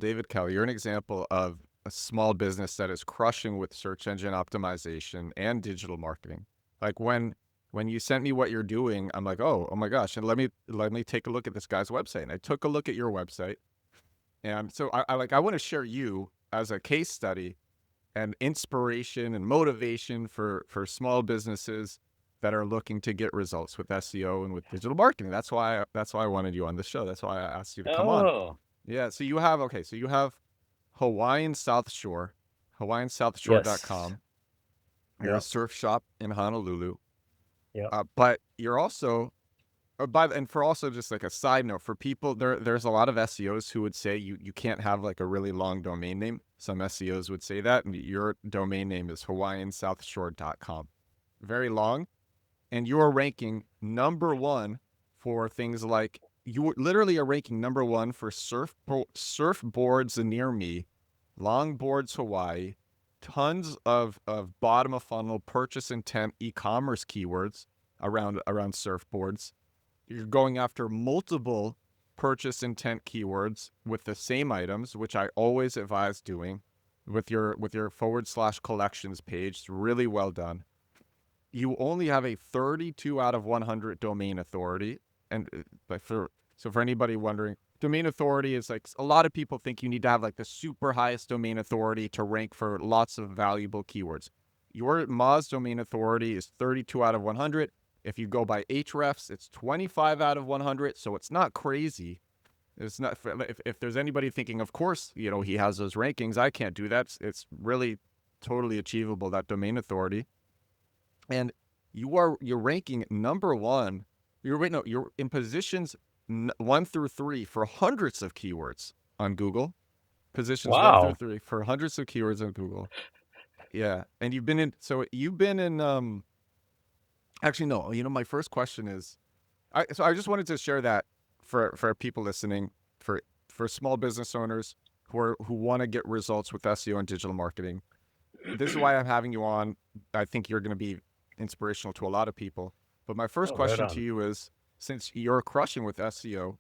David Kelly, you're an example of a small business that is crushing with search engine optimization and digital marketing. Like when you sent me what you're doing, I'm like, oh my gosh, and let me take a look at this guy's website. And I took a look at your website, and so I want to share you as a case study and inspiration and motivation for small businesses that are looking to get results with SEO and with digital marketing. That's why I wanted you on the show. That's why I asked you to come on. Oh, Yeah. So you have Hawaiian South Shore, yes. hawaiiansouthshore.com. You're a Yep. surf shop in Honolulu. Yep. But you're also and for also just like a side note for people there's a lot of SEOs who would say you can't have like a really long domain name. Some SEOs would say that, and your domain name is hawaiiansouthshore.com. Very long, and you are ranking number one for things like you literally are ranking number one for surfboards near me, longboards Hawaii, tons of bottom of funnel purchase intent e-commerce keywords around surfboards. You're going after multiple purchase intent keywords with the same items, which I always advise doing with your /collections page. It's really well done. You only have a 32 out of 100 domain authority. And for anybody wondering, domain authority is like a lot of people think you need to have like the super highest domain authority to rank for lots of valuable keywords. Your Moz domain authority is 32 out of 100. If you go by Hrefs, it's 25 out of 100. So it's not crazy. It's not, if there's anybody thinking, of course, he has those rankings, I can't do that. It's really totally achievable, that domain authority. And you're ranking number one. You're in positions 1 through 3 for hundreds of keywords on Google. Positions one through Wow. three for hundreds of keywords on Google. Yeah, and you've been in. Actually, no. My first question is, I just wanted to share that for people listening, for small business owners who want to get results with SEO and digital marketing. This is why I'm having you on. I think you're going to be inspirational to a lot of people. But my first Oh, right question to on. you is, since you're crushing with SEO,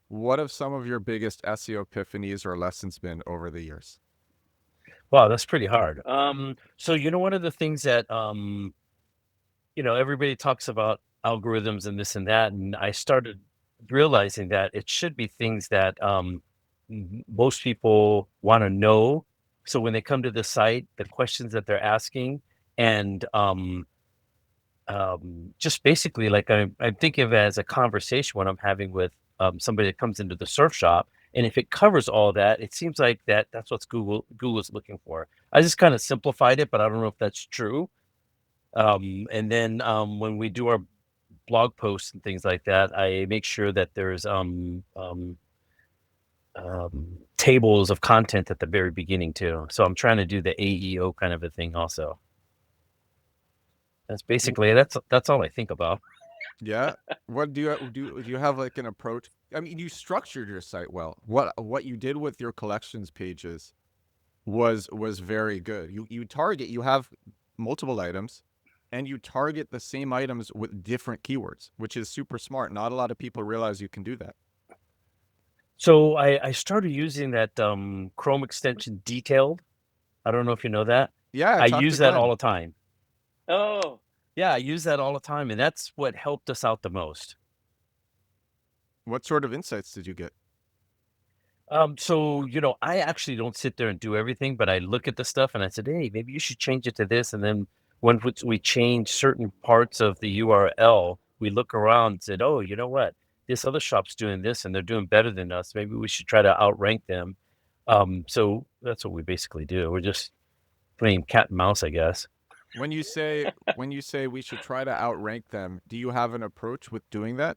what have some of your biggest SEO epiphanies or lessons been over the years? Wow, that's pretty hard. So one of the things that everybody talks about algorithms and this and that, and I started realizing that it should be things that most people want to know. So when they come to the site, the questions that they're asking, and just basically like I think of it as a conversation when I'm having with somebody that comes into the surf shop. And if it covers all that, it seems like that's what Google's looking for. I just kind of simplified it, but I don't know if that's true. And then when we do our blog posts and things like that, I make sure that there's tables of content at the very beginning too. So I'm trying to do the AEO kind of a thing also. That's basically that's all I think about. Yeah. What do you have like an approach? I mean, you structured your site well. What you did with your collections pages was very good. You have multiple items, and you target the same items with different keywords, which is super smart. Not a lot of people realize you can do that. So I started using that Chrome extension detailed. I don't know if you know that. Yeah, I I talked to use that all Glenn. the time. Oh, yeah, I use that all the time, and that's what helped us out the most. What sort of insights did you get? So I actually don't sit there and do everything, but I look at the stuff and I said, hey, maybe you should change it to this. And then when we change certain parts of the URL, we look around and said, oh, you know what? This other shop's doing this and they're doing better than us. Maybe we should try to outrank them. So that's what we basically do. We're just playing cat and mouse, I guess. When you say we should try to outrank them, do you have an approach with doing that?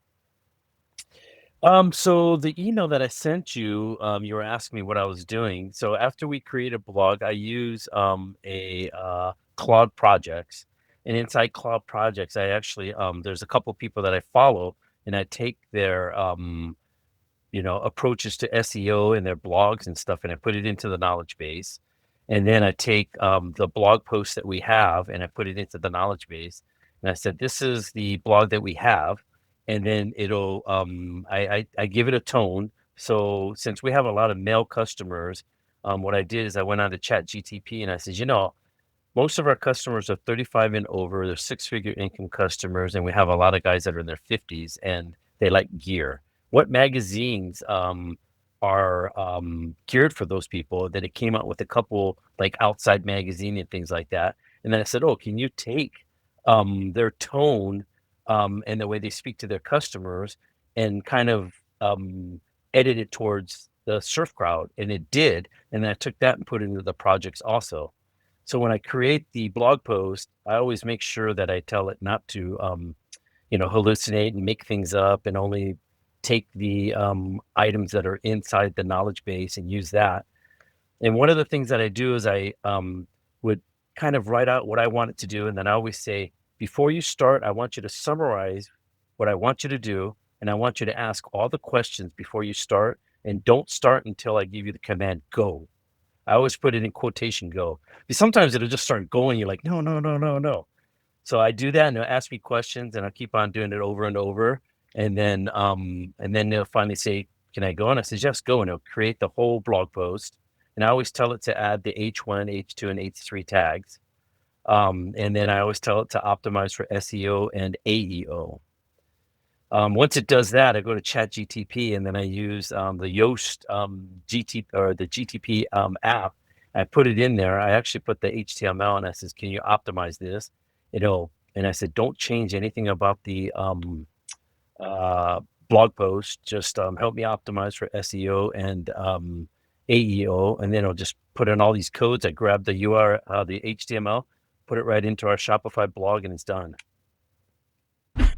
So the email that I sent you, you were asking me what I was doing. So after we create a blog, I use a Claude projects, and inside Claude projects, I actually there's a couple people that I follow, and I take their approaches to SEO and their blogs and stuff, and I put it into the knowledge base, and then I take the blog posts that we have, and I put it into the knowledge base, and I said this is the blog that we have, and then it'll I give it a tone. So since we have a lot of male customers, what I did is I went on to ChatGTP and I said, most of our customers are 35 and over. They're six-figure income customers, and we have a lot of guys that are in their 50s and they like gear. What magazines are geared for those people? Then it came out with a couple like Outside Magazine and things like that. And then I said, oh, can you take their tone and the way they speak to their customers and kind of edit it towards the surf crowd? And it did. And then I took that and put it into the projects also. So when I create the blog post, I always make sure that I tell it not to, hallucinate and make things up and only take the items that are inside the knowledge base and use that. And one of the things that I do is I would kind of write out what I want it to do. And then I always say, before you start, I want you to summarize what I want you to do. And I want you to ask all the questions before you start. And don't start until I give you the command go. I always put it in quotation go. Because sometimes it'll just start going. You're like, no, no, no, no, no. So I do that and they'll ask me questions and I'll keep on doing it over and over. And then they'll finally say, can I go? And I says, yes, go. And it'll create the whole blog post. And I always tell it to add the H1, H2, and H3 tags. And then I always tell it to optimize for SEO and AEO. Once it does that, I go to ChatGTP and then I use the Yoast GT or the GTP app. I put it in there. I actually put the HTML and I says, "Can you optimize this?" And I said, "Don't change anything about the uh, blog post. Just help me optimize for SEO and AEO." And then I'll just put in all these codes. I grab the the HTML, put it right into our Shopify blog, and it's done.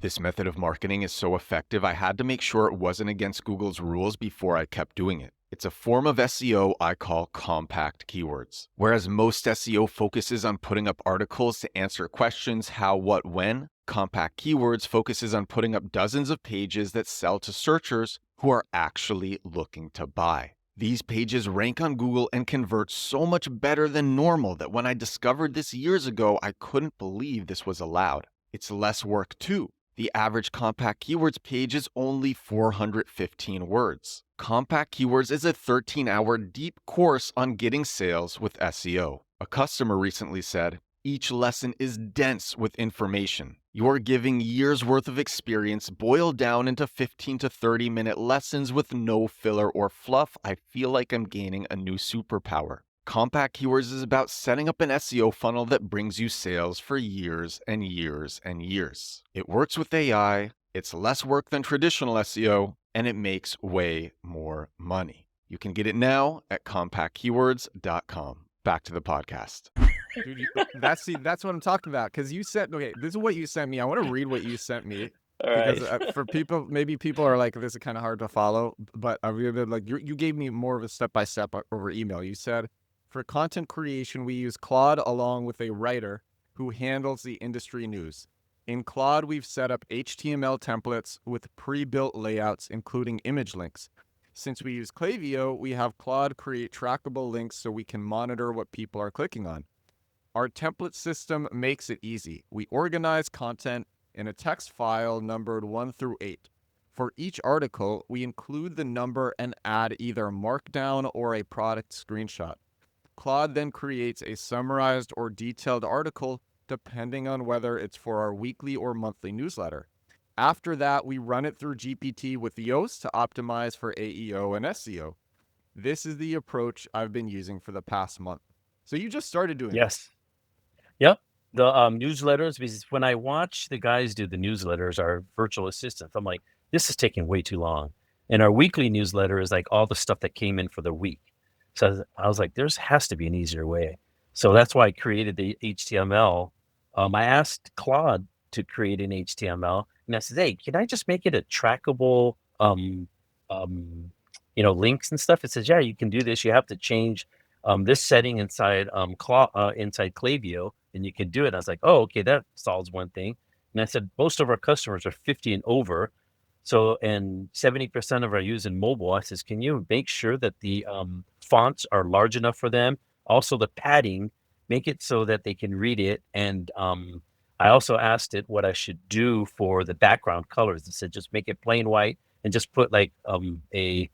This method of marketing is so effective, I had to make sure it wasn't against Google's rules before I kept doing it. It's a form of SEO I call compact keywords. Whereas most SEO focuses on putting up articles to answer questions how, what, when, compact keywords focuses on putting up dozens of pages that sell to searchers who are actually looking to buy. These pages rank on Google and convert so much better than normal that when I discovered this years ago, I couldn't believe this was allowed. It's less work too. The average compact keywords page is only 415 words. Compact Keywords is a 13-hour deep course on getting sales with SEO. A customer recently said, "Each lesson is dense with information. You're giving years worth of experience boiled down into 15 to 30-minute lessons with no filler or fluff. I feel like I'm gaining a new superpower." Compact Keywords is about setting up an SEO funnel that brings you sales for years and years and years. It works with AI, it's less work than traditional SEO, and it makes way more money. You can get it now at compactkeywords.com. Back to the podcast. Dude, that's what I'm talking about. Because you sent, okay, this is what you sent me. I want to read what you sent me. All right. Because for people, maybe people are like, this is kind of hard to follow. But I really like you gave me more of a step-by-step over email. You said, for content creation, we use Claude along with a writer who handles the industry news. In Claude, we've set up HTML templates with pre-built layouts, including image links. Since we use Klaviyo, we have Claude create trackable links so we can monitor what people are clicking on. Our template system makes it easy. We organize content in a text file numbered 1 through 8. For each article, we include the number and add either a markdown or a product screenshot. Claude then creates a summarized or detailed article depending on whether it's for our weekly or monthly newsletter. After that, we run it through GPT with Yoast to optimize for AEO and SEO. This is the approach I've been using for the past month. So you just started doing this. Yes. Yep. The newsletters, because when I watch the guys do the newsletters, our virtual assistants, I'm like, this is taking way too long. And our weekly newsletter is like all the stuff that came in for the week. So I was like, there's has to be an easier way. So that's why I created the HTML. I asked Claude to create an HTML, and I said, hey, can I just make it a trackable, links and stuff? It says, yeah, you can do this. You have to change this setting inside inside Klaviyo, and you can do it. I was like, oh, okay, that solves one thing. And I said, most of our customers are 50 and over. So, and 70% of our using mobile. I says, can you make sure that the fonts are large enough for them? Also, the padding, make it so that they can read it. And I also asked it what I should do for the background colors. It said, just make it plain white and just put like a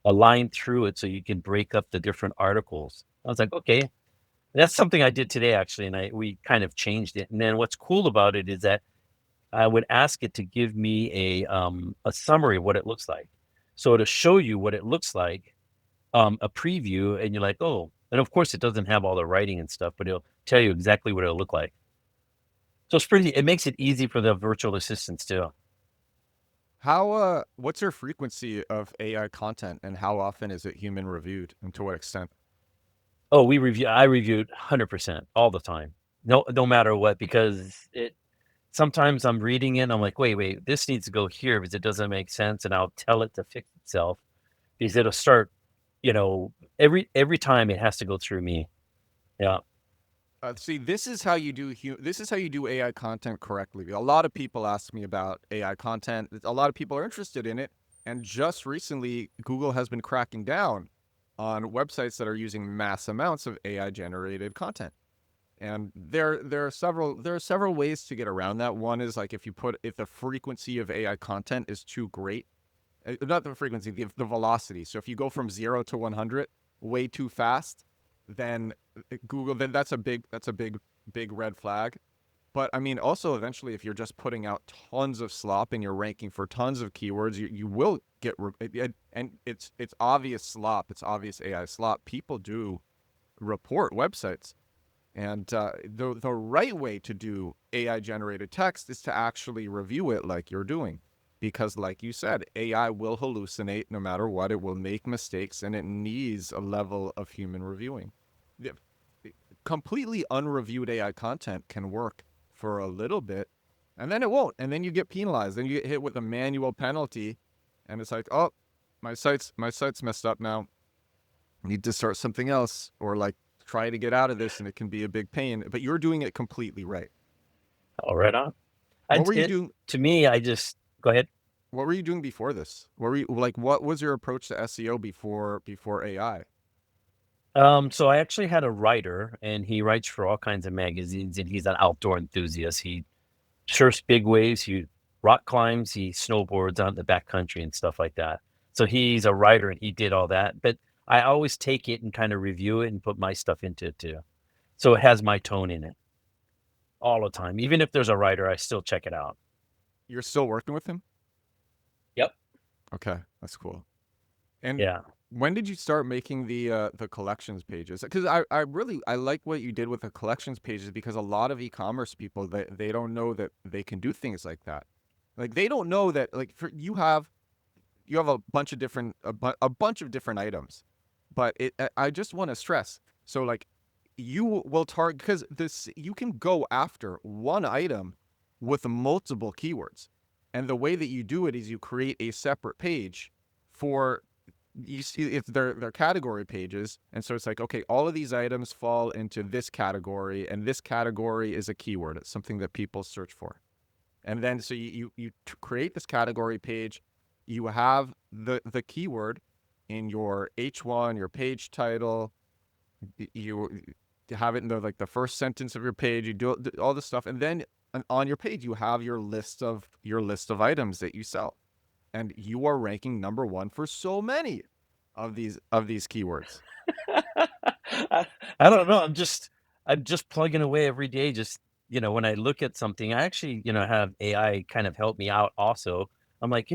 a line through it so you can break up the different articles. I was like, okay, that's something I did today actually, and we kind of changed it. And then what's cool about it is that I would ask it to give me a summary of what it looks like. So to show you what it looks like, a preview, and you're like, oh, and of course it doesn't have all the writing and stuff, but it'll tell you exactly what it'll look like. So it makes it easy for the virtual assistants too. What's your frequency of AI content and how often is it human reviewed and to what extent? Oh, I reviewed 100% all the time. No matter what, because sometimes I'm reading it and I'm like, wait, this needs to go here because it doesn't make sense. And I'll tell it to fix itself because it'll start, every time it has to go through me. Yeah. See, this is how you do AI content correctly. A lot of people ask me about AI content. A lot of people are interested in it, and just recently, Google has been cracking down on websites that are using mass amounts of AI generated content. And there are several ways to get around that. One is like if the frequency of AI content is too great, not the frequency, the velocity. So if you go from 0 to 100 way too fast, then then that's a big red flag. But I mean, also eventually, if you're just putting out tons of slop and you're ranking for tons of keywords, you will get and it's obvious slop. It's obvious AI slop. People do report websites, and the right way to do AI generated text is to actually review it like you're doing. Because, like you said, AI will hallucinate no matter what. It will make mistakes, and it needs a level of human reviewing. Yeah, completely unreviewed AI content can work for a little bit, and then it won't. And then you get penalized. Then you get hit with a manual penalty, and it's like, oh, my site's messed up now. I need to start something else, or like try to get out of this, and it can be a big pain. But you're doing it completely right. All right on. What were you It doing? to me, I just go ahead. What were you doing before this? What were you like? What was your approach to SEO before AI? So I actually had a writer, and he writes for all kinds of magazines, and he's an outdoor enthusiast. He surfs big waves, he rock climbs, he snowboards out in the backcountry and stuff like that. So he's a writer, and he did all that. But I always take it and kind of review it and put my stuff into it too. So it has my tone in it all the time. Even if there's a writer, I still check it out. You're still working with him? Yep. Okay, that's cool. And Yeah. when did you start making the collections pages? Because I really I like what you did with the collections pages, because a lot of e-commerce people, they don't know that they can do things like that. Like they don't know that, like, you have a bunch of a bunch of different items, but I just want to stress, so like you will target, because this you can go after one item with multiple keywords, and the way that you do it is you create a separate page for, you see, it's their category pages, and so it's like, okay, all of these items fall into this category, and this category is a keyword. It's something that people search for. And then so you create this category page. You have the keyword in your H1, your page title. You have it in the first sentence of your page. You do all this stuff, and then on your page you have your list of items that you sell, and you are ranking number one for so many of these keywords. I, I don't know. I'm just plugging away every day. Just when I look at something, I actually have AI kind of help me out. Also, I'm like,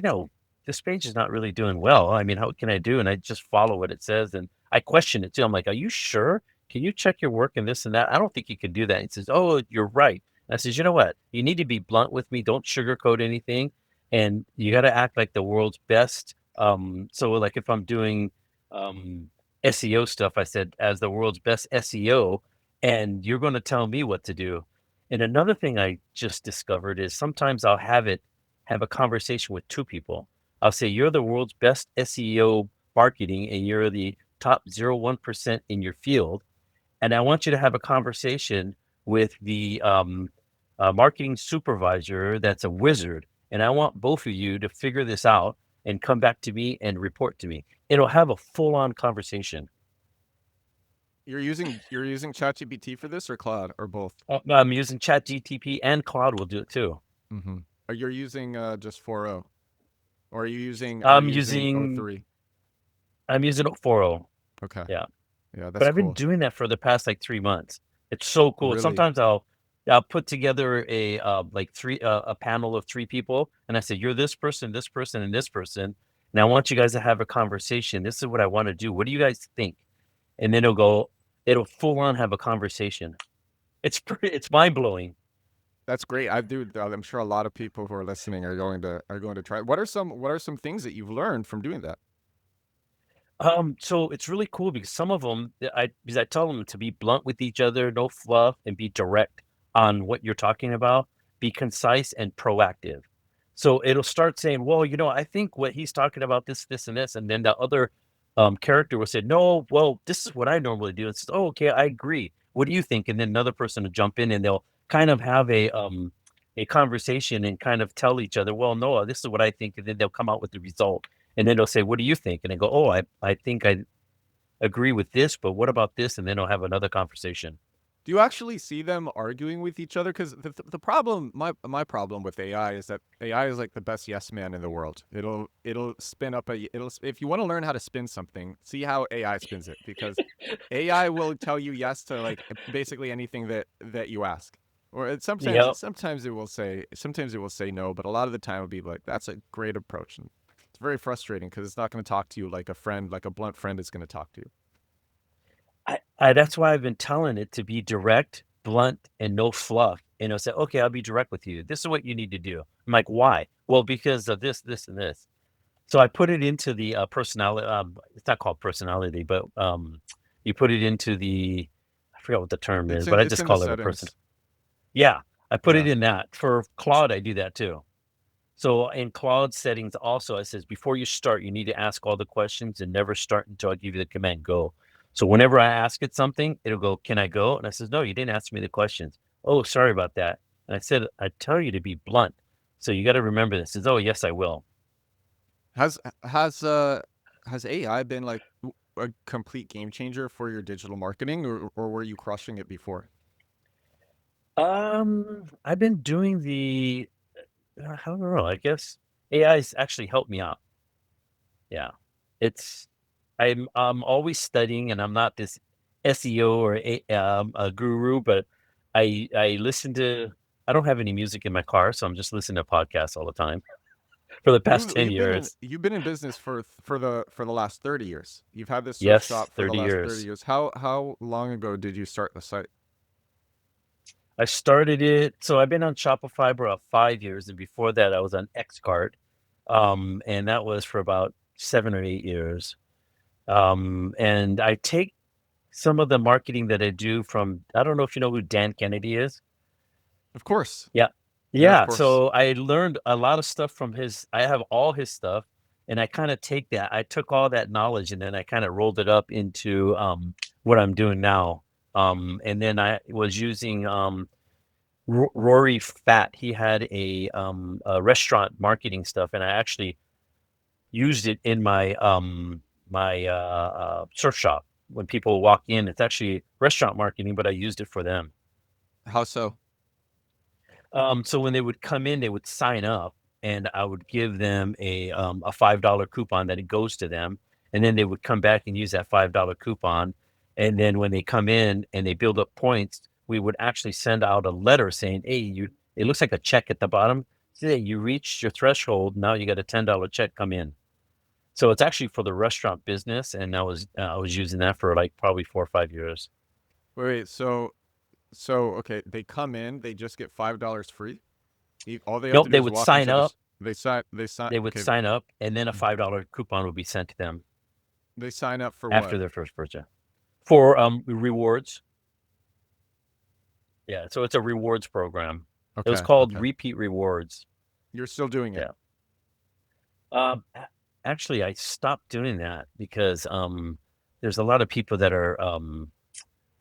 this page is not really doing well. I mean, how can I do? And I just follow what it says, and I question it too. I'm like, are you sure? Can you check your work and this and that? I don't think you can do that. It says, oh, you're right. And I says, you know what? You need to be blunt with me. Don't sugarcoat anything, and you got to act like the world's best. So like if I'm doing um SEO stuff, I said, as the world's best SEO, and you're going to tell me what to do. And another thing I just discovered is sometimes I'll have a conversation with two people. I'll say, you're the world's best SEO marketing, and you're the top 0.1% in your field. And I want you to have a conversation with the marketing supervisor that's a wizard. And I want both of you to figure this out and come back to me and report to me. It'll have a full on conversation. You're using ChatGPT for this, or Claude, or both? I'm using ChatGTP, and Claude will do it too. Mm-hmm. Or you're using just 4.0, or are you using I'm o using three? I'm using it 4.0. Okay. Yeah. Yeah, But that's I've been cool. doing that for the past like 3 months. It's so cool. Really? Sometimes I'll put together a panel of 3 people, and I say, "You're this person, and this person. And I want you guys to have a conversation. This is what I want to do. What do you guys think?" And then it'll full on have a conversation. It's mind blowing. That's great. I'm sure a lot of people who are listening are going to try. What are some things that you've learned from doing that? So it's really cool because some of them, because I tell them to be blunt with each other, no fluff, and be direct on what you're talking about, be concise and proactive. So it'll start saying, well, I think what he's talking about this, and this, and then the other character will say, no, well, this is what I normally do. It's, oh, okay, I agree. What do you think? And then another person will jump in and they'll kind of have a conversation and kind of tell each other, well, no, this is what I think, and then they'll come out with the result. And then they'll say, "What do you think?" And I go, "Oh, I think I agree with this, but what about this?" And then I'll have another conversation. Do you actually see them arguing with each other? Because the problem, my problem with AI is that AI is like the best yes man in the world. It'll spin up if you want to learn how to spin something, see how AI spins it, because AI will tell you yes to like basically anything that you ask. Or Yep. sometimes it will say no, but a lot of the time it'll be like, that's a great approach. And it's very frustrating because it's not going to talk to you like a friend, like a blunt friend is going to talk to you. I that's why I've been telling it to be direct, blunt, and no fluff. And it'll say, "Okay, I'll be direct with you. This is what you need to do." I'm like, "Why?" "Well, because of this, this, and this." So I put it into the personality. It's not called personality, but you put it into the. I forgot what the term is, but I It's just in the call it a person. settings. Yeah, I put it Yeah. in that for Claude. I do that too. So in Claude settings also, it says before you start, you need to ask all the questions and never start until I give you the command go. So whenever I ask it something, it'll go, "Can I go?" And I says, "No, you didn't ask me the questions." "Oh, sorry about that." And I said, "I tell you to be blunt. So you got to remember this." It says, "Oh, yes, I will." Has has AI been like a complete game changer for your digital marketing, or were you crushing it before? I've been doing I don't know, I guess AI's actually helped me out. Yeah. It's I'm always studying and I'm not this SEO or a guru, but I listen to I don't have any music in my car, so I'm just listening to podcasts all the time for the past 10 years. You've been in business for the last 30 years. You've had this surf Yes, shop for the 30 last 30 years. years. How long ago did you start the site? I started it so I've been on Shopify for about 5 years, and before that I was on Xcart, and that was for about 7 or 8 years. And I take some of the marketing that I do from I don't know if you know who Dan Kennedy is? Of course. Yeah. Yeah, of Yeah, course. so I learned a lot of stuff from his I have all his stuff, and I took all that knowledge, and then I kinda rolled it up into, what I'm doing now. And then I was using, Rory Fat. He had a restaurant marketing stuff, and I actually used it in my surf shop. When people walk in, it's actually restaurant marketing, but I used it for them. How so? So when they would come in, they would sign up, and I would give them a $5 coupon that it goes to them, and then they would come back and use that $5 coupon. And then when they come in and they build up points, we would actually send out a letter saying, "Hey, you." It looks like a check at the bottom. Say you reached your threshold. Now you got a $10 check come in. So it's actually for the restaurant business, and I was using that for like probably 4 or 5 years. Wait, okay, they come in, they just get $5 free. All they have Nope, to do they is would walk sign into up. they sign They would okay, sign up, and then a $5 coupon would be sent to them they sign up for after what? their first purchase for, rewards. Yeah, so it's a rewards program. It was Okay, called okay. Repeat Rewards. You're still doing it. Yeah. A Actually, I stopped doing that because, there's a lot of people that are, uh,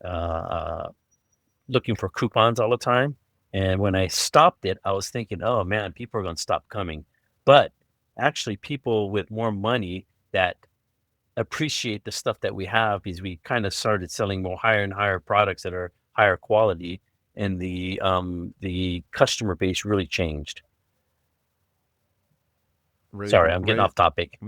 uh, looking for coupons all the time, and when I stopped it, I was thinking, "Oh, man, people are gonna stop coming." But, actually, people with more money that appreciate the stuff that we have because we kind of started selling more higher and higher products that are higher quality, and the customer base really changed. Sorry, I'm getting off topic.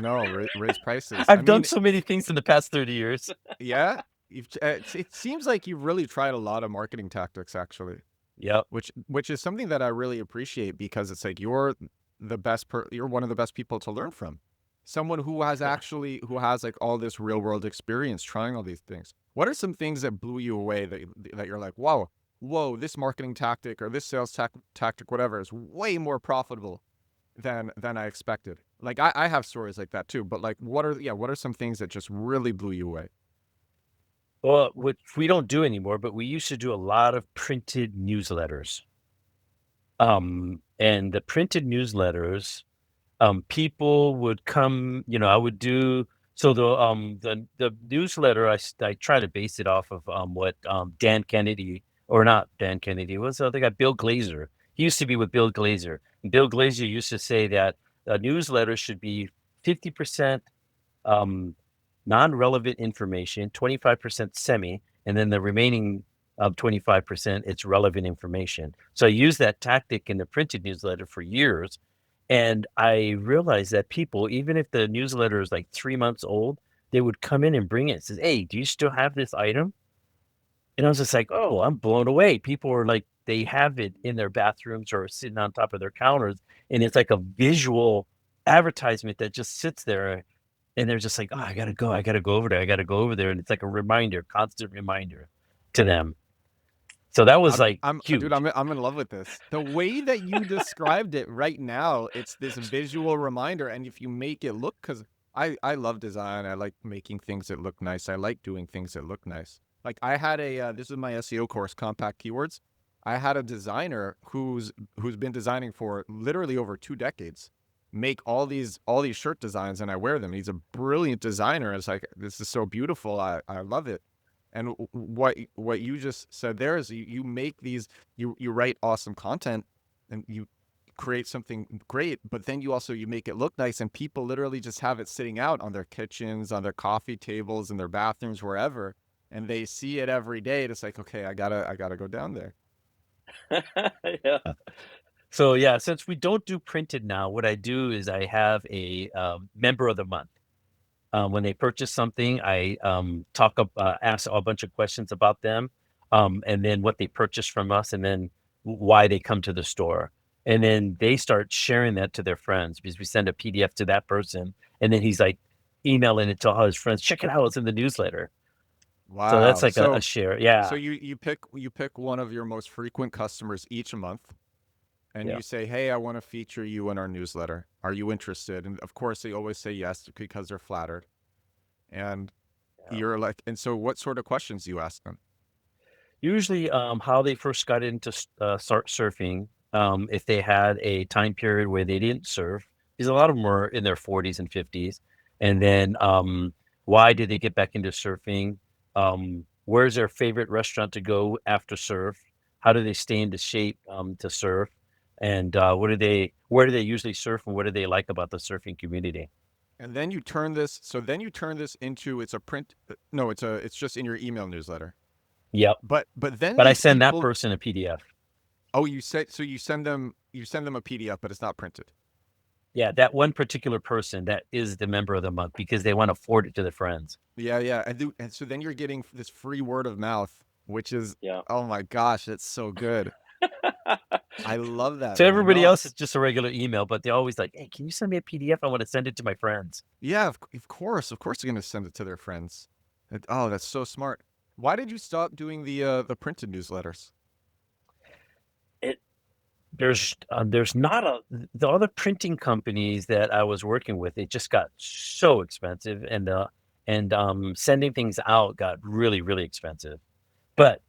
Raise prices. I I've done mean, so many things in the past 30 years. yeah, it seems like you've really tried a lot of marketing tactics, actually, Yep. which is something that I really appreciate, because it's like you're one of the best people to learn from. Someone who has like all this real world experience trying all these things. What are some things that blew you away that you're like, whoa, this marketing tactic or this sales tactic, whatever, is way more profitable than I expected. Like I have stories like that too, but like what are some things that just really blew you away? Well, which we don't do anymore, but we used to do a lot of printed newsletters. And the printed newsletters, people would come, I would do so the newsletter I try to base it off of what Dan Kennedy, or not Dan Kennedy, was the other guy, Bill Glazer. He used to be with Bill Glazer. And Bill Glazer used to say that a newsletter should be 50% um, non-relevant information, 25% semi, and then the remaining 25% it's relevant information. So I used that tactic in the printed newsletter for years. And I realized that people, even if the newsletter is like 3 months old, they would come in and bring it and says, "Hey, do you still have this item?" And I was just like, "Oh, I'm blown away." People are like, they have it in their bathrooms or sitting on top of their counters, and it's like a visual advertisement that just sits there, and they're just like, "Oh, I gotta go over there. I gotta go over there." And it's like a reminder, constant reminder to them. So that was like Dude, huge. I'm in love with this. The way that you described it right now, it's this visual reminder, and if you make it look, because I love design, I like making things that look nice, I like doing things that look nice. Like I had this is my SEO course, Compact Keywords. I had a designer who's been designing for literally over 2 decades, make all these shirt designs, and I wear them. He's a brilliant designer. It's like, this is so beautiful. I love it. And what you just said there is you make these, you write awesome content and you create something great, but then you make it look nice, and people literally just have it sitting out on their kitchens, on their coffee tables, in their bathrooms, wherever, and they see it every day. It's like, okay, I gotta go down there. Yeah. So yeah, since we don't do printed now, what I do is I have a member of the month. When they purchase something, I ask a bunch of questions about them, and then what they purchased from us, and then why they come to the store. And then they start sharing that to their friends, because we send a PDF to that person, and then he's like emailing it to all his friends. Check it out; it's in the newsletter. So that's Wow. like a share. So Yeah, you pick one of your most frequent customers each month, and yeah, you say, "Hey, I want to feature you in our newsletter. Are you interested?" And of course, they always say yes because they're flattered. And yeah. you're like, and so what sort of questions do you ask them? Usually, how they first got into start surfing, if they had a time period where they didn't surf, because a lot of them were in their 40s and 50s, and then why did they get back into surfing? Where's their favorite restaurant to go after surf? How do they stay into shape to surf? And where do they usually surf, and what do they like about the surfing community? And then you turn this. So then you turn this into, it's a print. No, it's just in your email newsletter. Yep. But then But I these send that people. person a PDF. Oh, you send them a PDF, but it's not printed. Yeah, that one particular person that is the member of the month, because they want to forward it to their friends. Yeah, yeah. And so then you're getting this free word of mouth, which is, Yeah. oh my gosh, it's so good. I love that, To man. everybody No, else, it's just a regular email, but they're always like, "Hey, can you send me a PDF? I want to send it to my friends." yeah, of course, they're gonna send it to their friends. Oh, that's so smart. Why did you stop doing the printed newsletters? It there's not a the other printing companies that I was working with, it just got so expensive, and sending things out got really, really expensive. But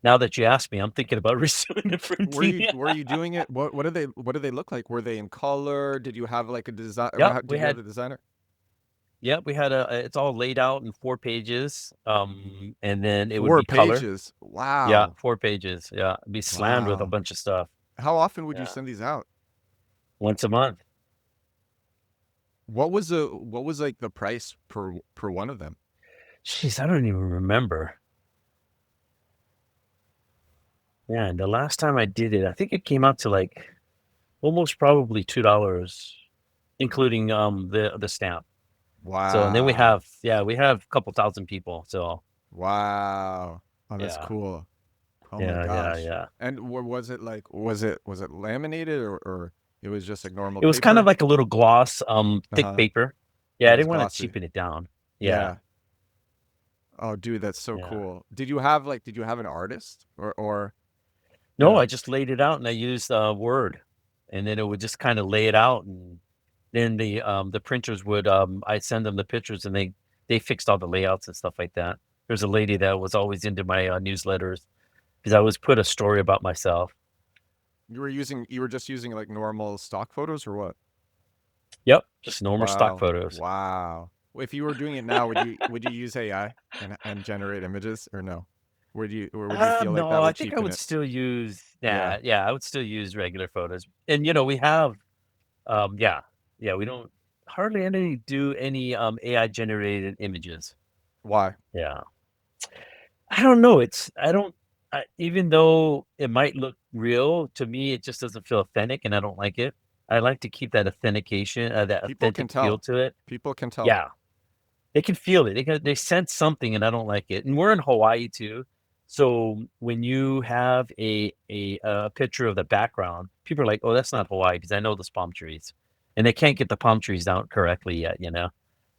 now that you ask me, I'm thinking about resuming the Were printing. you were you doing it? What did they look like? Were they in color? Did you have like a design? Yep, we Did you have had the designer? Yep, we had it's all laid out in 4 pages, and then it would Four be color. pages. Yeah, Wow. 4 pages, yeah, it'd be slammed with a Wow. bunch of stuff. How often would you Yeah, send these out? once a month. What was like the price per one of them? Jeez, I don't even remember. Yeah, and the last time I did it, I think it came out to, like, almost probably $2. including the stamp. So and then we Wow. have a couple thousand people. So Wow. Oh, that's yeah, cool. Oh my yeah, gosh. yeah. And was it like was it laminated or it was just like normal It was kind of paper? like a little gloss, thick Uh-huh. paper. Oh, Yeah, it I was didn't want to glossy. cheapen it down. Yeah, Yeah. Oh, dude, that's so yeah. cool. Did you have an artist or No, yeah. I just laid it out and I used Word, and then it would just kind of lay it out, and then the printers would I send them the pictures, and they fixed all the layouts and stuff like that. There's a lady that was always into my newsletters because I always put a story about myself. You were just using like normal stock photos or what? Yep, just normal stock Wow. photos. Wow. If you were doing it now, would you use AI and generate images or no? Would you feel like No, that I would think I cheapen would it? still use Yeah. yeah, I would still use regular photos. And we have yeah, yeah, we don't hardly any do any AI generated images. Why? Yeah. I don't know. I don't even though it might look real, to me it just doesn't feel authentic and I don't like it. I like to keep that authentication, that People can authentic feel tell. to it. People can tell. Yeah. They can feel it. They sense something and I don't like it. And we're in Hawaii too. So when you have a picture of the background, people are like, "Oh, that's not Hawaii," because I know those palm trees. And they can't get the palm trees down correctly yet.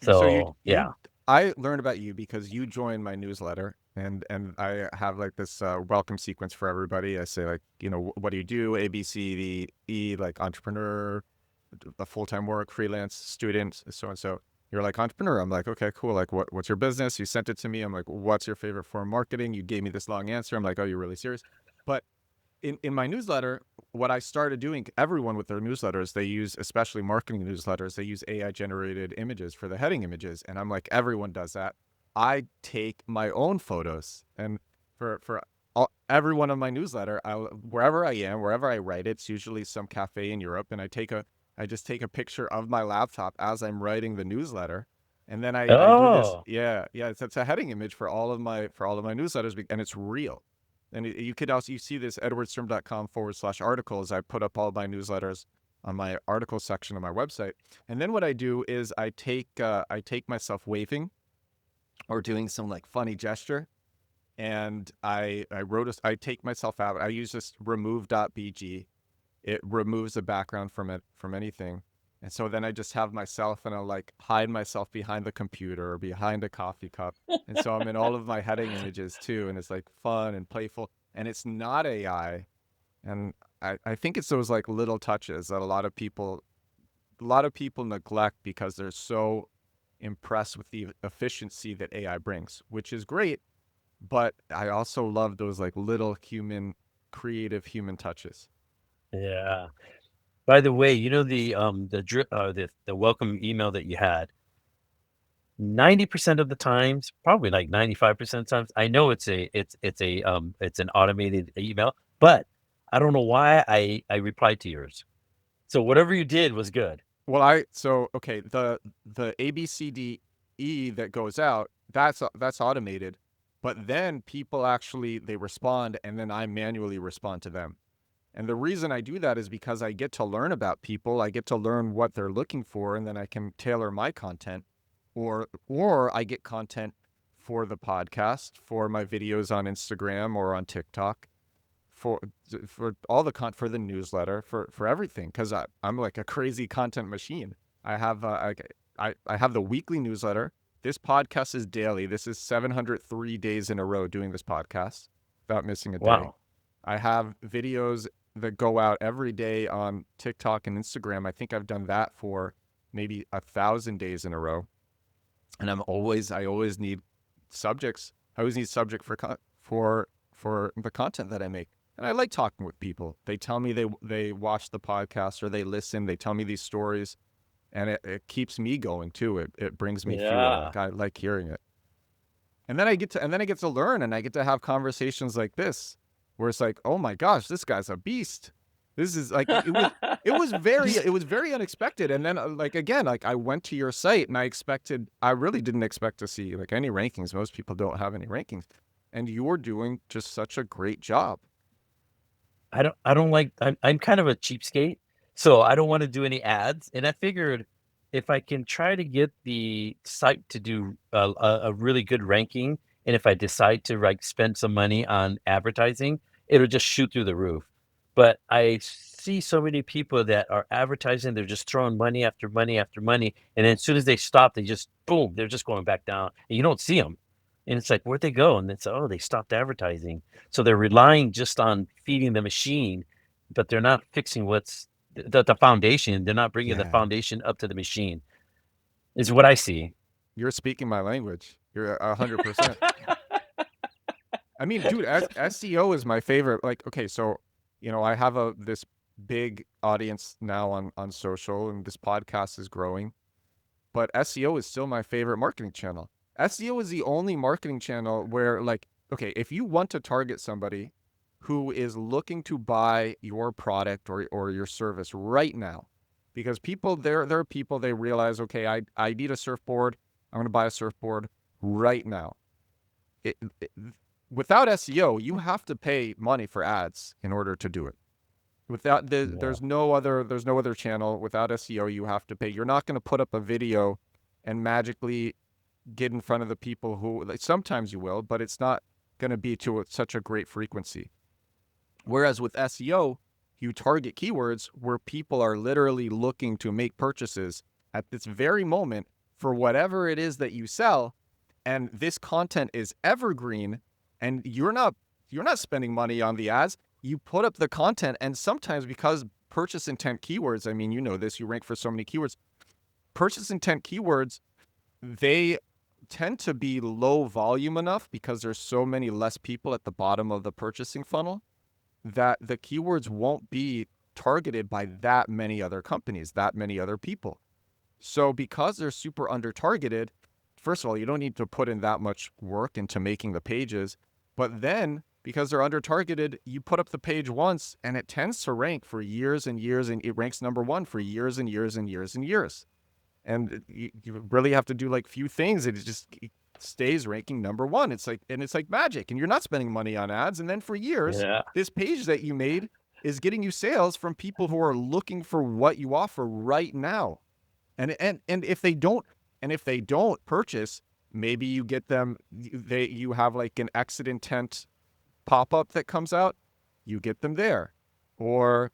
So So, yeah. I learned about you because you joined my newsletter and I have like this welcome sequence for everybody. I say like, what do you do? A, B, C, D, E, like entrepreneur, a full-time work, freelance, student, so and so. You're like entrepreneur. I'm like, okay, cool. Like what's your business? You sent it to me. I'm like, what's your favorite form of marketing? You gave me this long answer. I'm like, oh, you're really serious. But in my newsletter, what I started doing, everyone with their newsletters, they use, especially marketing newsletters, they use AI generated images for the heading images. And I'm like, everyone does that. I take my own photos and for every one of my newsletter, wherever I am, wherever I write, it's usually some cafe in Europe. And I just take a picture of my laptop as I'm writing the newsletter. And then I do this. Oh, Yeah. Yeah. It's a heading image for all of my newsletters and it's real. And you could also, you see this edwardstrom.com/articles. I put up all my newsletters on my article section of my website. And then what I do is I take myself waving or doing some like funny gesture. And I take myself out. I use this remove.bg. It removes the background from anything. And so then I just have myself and I'll like hide myself behind the computer or behind a coffee cup. And so I'm in all of my heading images too. And it's like fun and playful. And it's not AI. And I think it's those like little touches that a lot of people neglect because they're so impressed with the efficiency that AI brings, which is great. But I also love those like little creative human touches. yeah. By the way, the welcome email that you had, 90% of the times, probably like 95% of the times, I know it's an automated email, but I don't know why I replied to yours. So whatever you did was good. Well, okay, the ABCDE that goes out, that's automated, but then people actually they respond and then I manually respond to them. And the reason I do that is because I get to learn about people, I get to learn what they're looking for, and then I can tailor my content, or I get content for the podcast, for my videos on Instagram or on TikTok, for all the for the newsletter, for everything, because I'm like a crazy content machine. I have I have the weekly newsletter. This podcast is daily. This is 703 days in a row doing this podcast without missing a day. Wow. I have videos that go out every day on TikTok and Instagram. I think I've done that for maybe 1,000 days in a row. And I always need subjects. I always need subject for the content that I make. And I like talking with people. They tell me they watch the podcast or they listen. They tell me these stories, and it keeps me going too. It brings me fuel. Yeah. Like I like hearing it. And then I get to learn and I get to have conversations like this where it's like, "Oh my gosh, this guy's a beast." This is like it was very unexpected. And then like again, like I went to your site and I really didn't expect to see like any rankings. Most people don't have any rankings. And you're doing just such a great job. I don't like I'm kind of a cheapskate, so I don't want to do any ads. And I figured if I can try to get the site to do a really good ranking, and if I decide to like spend some money on advertising, it'll just shoot through the roof. But I see so many people that are advertising, they're just throwing money after money after money, and then as soon as they stop, they just boom, they're just going back down, and you don't see them. And it's like, where'd they go? And it's, oh, they stopped advertising. So they're relying just on feeding the machine, but they're not fixing what's the foundation. They're not bringing the Yeah. foundation up to the machine, is what I see. You're speaking my language. You're 100%. I mean, dude, SEO is my favorite. Like, okay, so, I have this big audience now on social, and this podcast is growing, but SEO is still my favorite marketing channel. SEO is the only marketing channel where, like, okay, if you want to target somebody who is looking to buy your product or your service right now, because there are people, they realize, okay, I need a surfboard. I'm going to buy a surfboard right now. It, it, Without SEO, you have to pay money for ads in order to do it. Yeah. There's no other channel. Without SEO, you have to pay. You're not going to put up a video and magically get in front of the people who, like, sometimes you will, but it's not going to be to such a great frequency. Whereas with SEO, you target keywords where people are literally looking to make purchases at this very moment for whatever it is that you sell, and this content is evergreen, and you're not spending money on the ads. You put up the content, and sometimes, because purchase intent keywords, I mean, this, you rank for so many keywords. Purchase intent keywords, they tend to be low volume enough because there's so many less people at the bottom of the purchasing funnel that the keywords won't be targeted by that many other companies, that many other people. So because they're super under targeted, first of all, you don't need to put in that much work into making the pages. But then, because they're under targeted, you put up the page once and it tends to rank for years and years, and it ranks number one for years and years and years and years. And you really have to do like few things, and it stays ranking number one. It's like magic, and you're not spending money on ads. And then for years, Yeah. this page that you made is getting you sales from people who are looking for what you offer right now. And if they don't purchase, maybe you get them, you have like an exit intent pop-up that comes out, you get them there. Or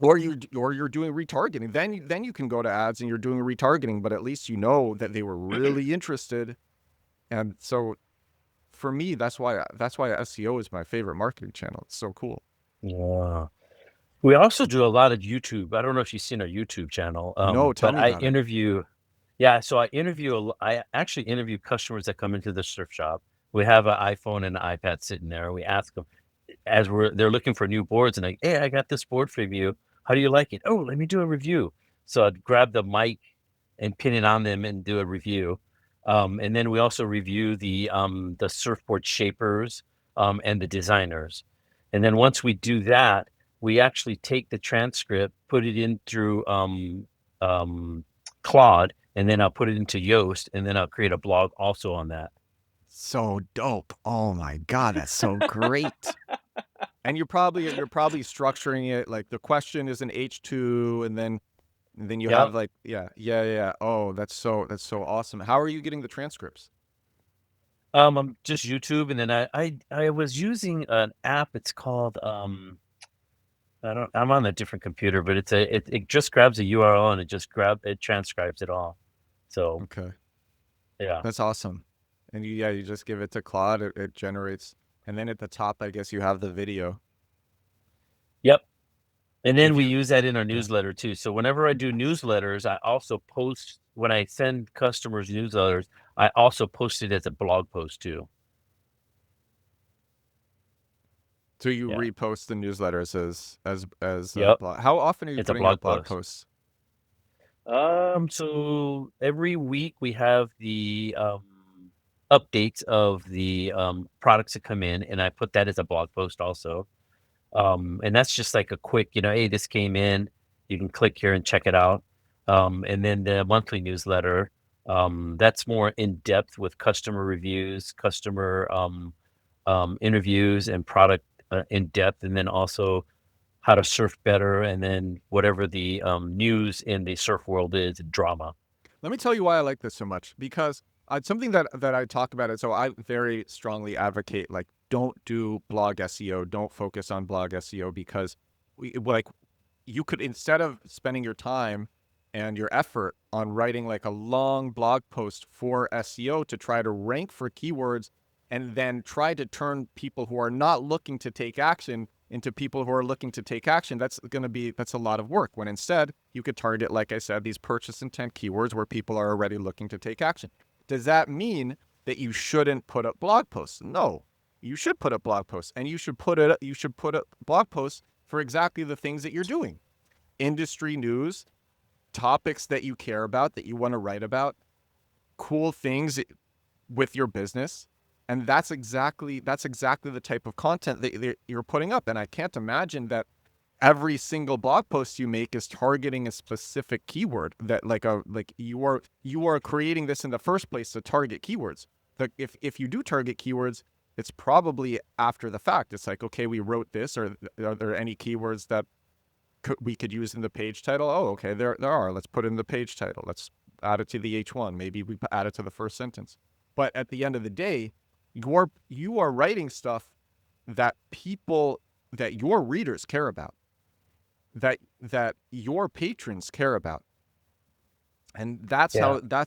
you're doing retargeting. Then you can go to ads and you're doing retargeting, but at least you know that they were really interested. And so for me, that's why SEO is my favorite marketing channel. It's so cool. Yeah. We also do a lot of YouTube. I don't know if you've seen our YouTube channel, No, tell but me I about it. interview. Yeah, so I actually interview customers that come into the surf shop. We have an iPhone and an iPad sitting there. We ask them as they're looking for new boards, and like, hey, I got this board for you. How do you like it? Oh, let me do a review. So I'd grab the mic and pin it on them and do a review. And then we also review the surfboard shapers and the designers. And then once we do that, we actually take the transcript, put it in through um, Claude, and then I'll put it into Yoast, and then I'll create a blog also on that. So dope. Oh my God, that's so great. And you're probably structuring it like the question is an H2, and then you have Yep. like, yeah. Oh, that's so awesome. How are you getting the transcripts? I'm just YouTube, and then I was using an app. It's called I'm on a different computer, but it just grabs a URL and it transcribes it all. So Okay. yeah. That's awesome. And you just give it to Claude, it generates. And then at the top, I guess you have the video. Yep. And then If we you, use that in our yeah. newsletter too. So whenever I do newsletters, I also post when I send customers newsletters, I also post it as a blog post too. So you Yeah. repost the newsletters as Yep. blog. How often are you It's a putting out blog blog post. posts? So every week we have the updates of the products that come in, and I put that as a blog post also. And that's just like a quick, hey, this came in. You can click here and check it out. And then the monthly newsletter, that's more in depth with customer reviews, customer interviews, and product in depth, and then also how to surf better, and then whatever the news in the surf world is, drama. Let me tell you why I like this so much, because something that I talk about it. So I very strongly advocate, like, don't do blog SEO, don't focus on blog SEO, because like, you could, instead of spending your time and your effort on writing like a long blog post for SEO to try to rank for keywords, and then try to turn people who are not looking to take action into people who are looking to take action, that's a lot of work. When instead you could target, like I said, these purchase intent keywords where people are already looking to take action. Does that mean that you shouldn't put up blog posts? No, you should put up blog posts, and you should put up blog posts for exactly the things that you're doing. Industry news, topics that you care about, that you want to write about, cool things with your business. And that's exactly the type of content that you're putting up. And I can't imagine that every single blog post you make is targeting a specific keyword, that like you are creating this in the first place to target keywords. Like, if you do target keywords, it's probably after the fact. It's like, okay, we wrote this, or are there any keywords that we could use in the page title? Oh, okay, there are. Let's put it in the page title. Let's add it to the H1. Maybe we add it to the first sentence. But at the end of the day, you are writing stuff that your readers care about, that your patrons care about. And that's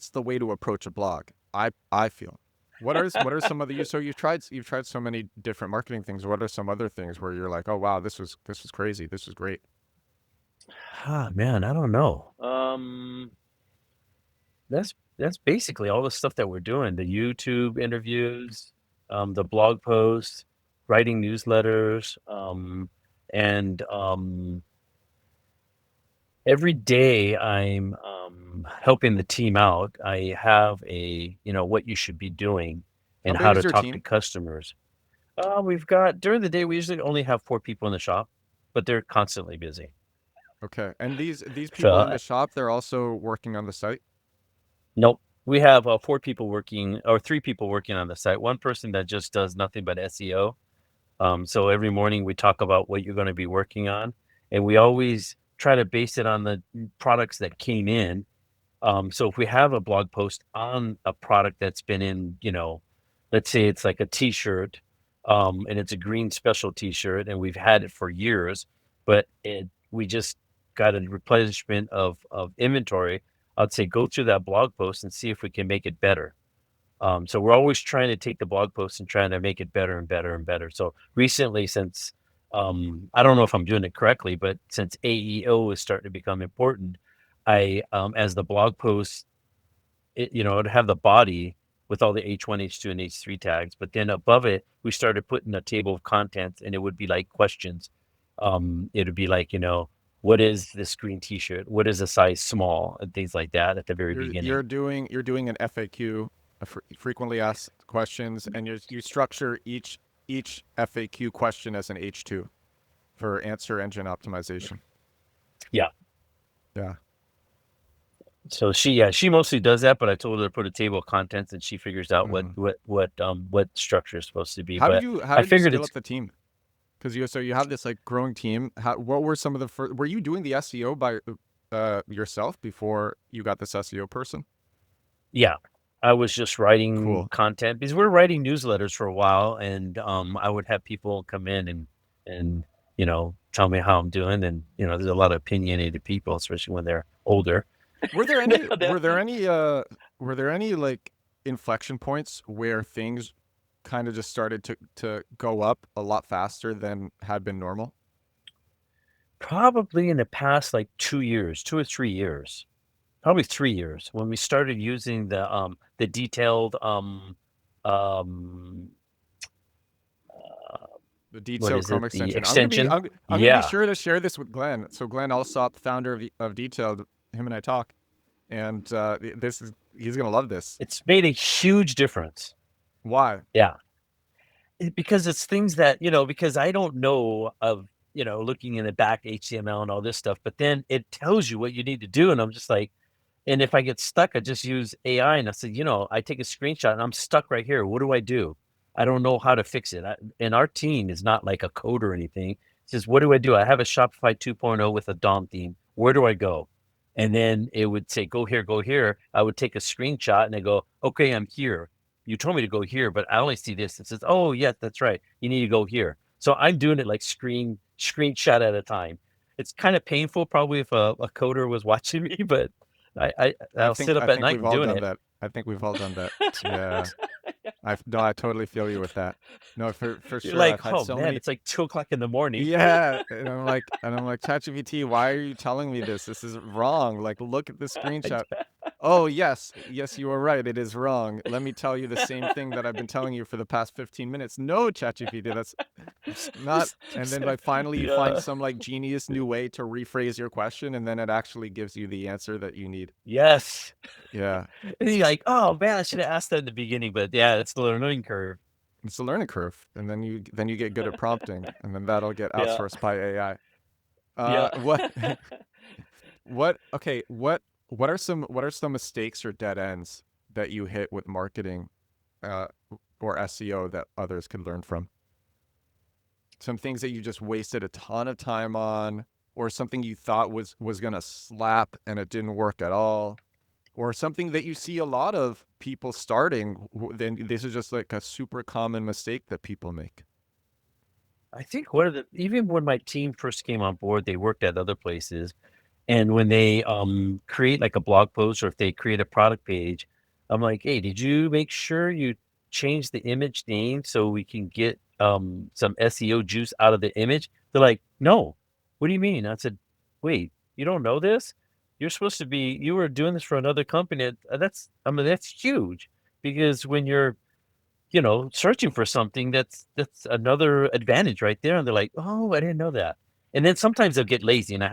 the way to approach a blog, I feel. What are some other, so you've tried so many different marketing things. What are some other things where you're like, oh wow, this was crazy, this was great? Man, I don't know. That's basically all the stuff that we're doing: the YouTube interviews, the blog posts, writing newsletters, and every day I'm helping the team out. I have what you should be doing How and big how is to your talk to team? customers. We've got, during the day, we usually only have 4 people in the shop, but they're constantly busy. Okay. And these So, people in the shop, they're also working on the site? nope. We have 4 people working, or 3 people working on the site. One person that just does nothing but SEO. So every morning we talk about what you're going to be working on, and we always try to base it on the products that came in. So if we have a blog post on a product that's been in, let's say it's like a T-shirt, and it's a green special T-shirt, and we've had it for years, but we just got a replenishment of inventory. I'd say go through that blog post and see if we can make it better. So we're always trying to take the blog post and trying to make it better and better and better. So recently, since I don't know if I'm doing it correctly, but since AEO is starting to become important, I as the blog post, it'd have the body with all the H1, H2, and H3 tags, but then above it, we started putting a table of contents, and it would be like questions. It would be like, what is this green T-shirt? What is a size small? And things like that at the very beginning. You're doing an FAQ, frequently asked questions, and you structure each FAQ question as an H2 for answer engine optimization. Yeah. Yeah. So she mostly does that, but I told her to put a table of contents, and she figures out Mhm. what structure is supposed to be. How did But you I figured scale it's up the team? Because you have this like growing team. What were some of the first? Were you doing the SEO by yourself before you got this SEO person? yeah. I was just writing Cool. content because we're writing newsletters for a while, and I would have people come in and tell me how I'm doing, and there's a lot of opinionated people, especially when they're older. Were there any They'll- like inflection points where things kind of just started to go up a lot faster than had been normal? Probably in the past like 2 years, 2 or 3 years. Probably 3 years when we started using the detailed, um, uh, The what Detailed is Chrome it? The extension. extension? I'm gonna be Yeah, sure to share this with Glenn. So Glenn Allsop, founder of Detailed, him and I talk, and he's gonna love this. it's made a huge difference. Why? Yeah. Because it's things that, because I don't know of, looking in the back HTML and all this stuff, but then it tells you what you need to do. And I'm just like, and if I get stuck, I just use AI and I said, I take a screenshot and I'm stuck right here. What do I do? I don't know how to fix it. And our team is not like a code or anything. says, what do I do? I have a Shopify 2.0 with a DOM theme. Where do I go? And then it would say, go here, go here. I would take a screenshot and I go, okay, I'm here. You told me to go here, but I only see this. It says, oh, yes, that's right. You need to go here. So I'm doing it like screenshot at a time. It's kind of painful probably if a coder was watching me, but I'll sit I up at think night we've and all doing done it. that. I think we've all done that. Yeah. I totally feel you with that. No, for You're sure. I've like, had oh so man, many. it's like 2 o'clock in the morning. Yeah, and I'm like, ChatGPT, why are you telling me this? This is wrong. Like, look at the screenshot. Oh, yes, yes, you are right. It is wrong. Let me tell you the same thing that I've been telling you for the past 15 minutes. No, ChatGPT, that's not. And then like finally you find Yeah. some like genius new way to rephrase your question, and then it actually gives you the answer that you need. Yes. Yeah, And you're like, oh man, I should have asked that in the beginning, but yeah, it's the learning curve. it's a learning curve, and then you get good at prompting, and then that'll get Yeah. outsourced by AI. Yeah. What okay, what are some mistakes or dead ends that you hit with marketing uh or SEO that others could learn from? Some things that you just wasted a ton of time on, or something you thought was going to slap and it didn't work at all, or something that you see a lot of people starting, then this is just like a super common mistake that people make. I think one of the even when my team first came on board, they worked at other places. And when they create like a blog post or if they create a product page, I'm like, hey, did you make sure you change the image name so we can get some SEO juice out of the image? They're like, no. What do you mean? I said, wait, you don't know this? You're supposed to be, you were doing this for another company. That's huge because when you're searching for something, that's another advantage right there. And they're like, "Oh, I didn't know that." And then sometimes they'll get lazy, and I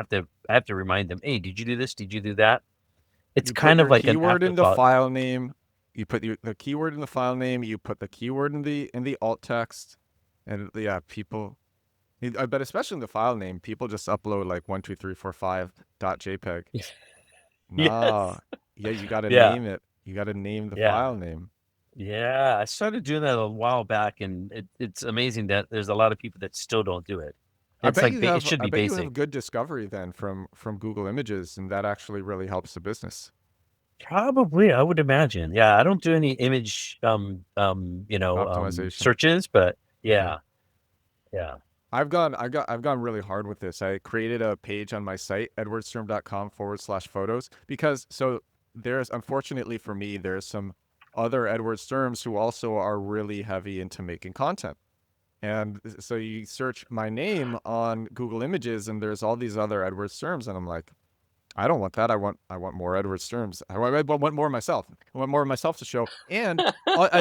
have to remind them, "Hey, did you do this? Did you do that?" It's You put kind of your like an keyword in the afterthought. file name, you put the keyword in the file name, you put the keyword in the alt text, and yeah, people. But especially in the file name, people just upload like 12345 dot JPEG. No, Yes. yeah, you got to Yeah. name it. You got to name the Yeah. file name. Yeah. I started doing that a while back, and it's amazing that there's a lot of people that still don't do it. It's like it should I be bet you have basic. good discovery then from Google Images, and that actually really helps the business Probably, I would imagine. Yeah, I don't do any image optimization. searches, but Yeah. yeah, yeah. I've gone really hard with this. I created a page on my site, edwardssturm.com/photos, because so there's, unfortunately for me, there's some other Edward Sturms who also are really heavy into making content. And so you search my name on Google Images and there's all these other Edward Sturms, and I'm like, I don't want that. I want more Edward Sturms. I want more of myself. I want more of myself to show. And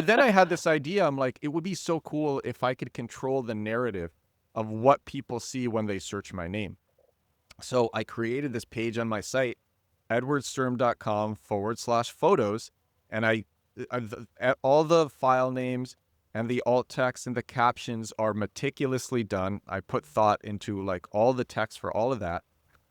then I had this idea. I'm like, it would be so cool if I could control the narrative of what people see when they search my name. So I created this page on my site, edwardsturm.com/photos, and all the file names and the alt text and the captions are meticulously done. I put thought into like all the text for all of that.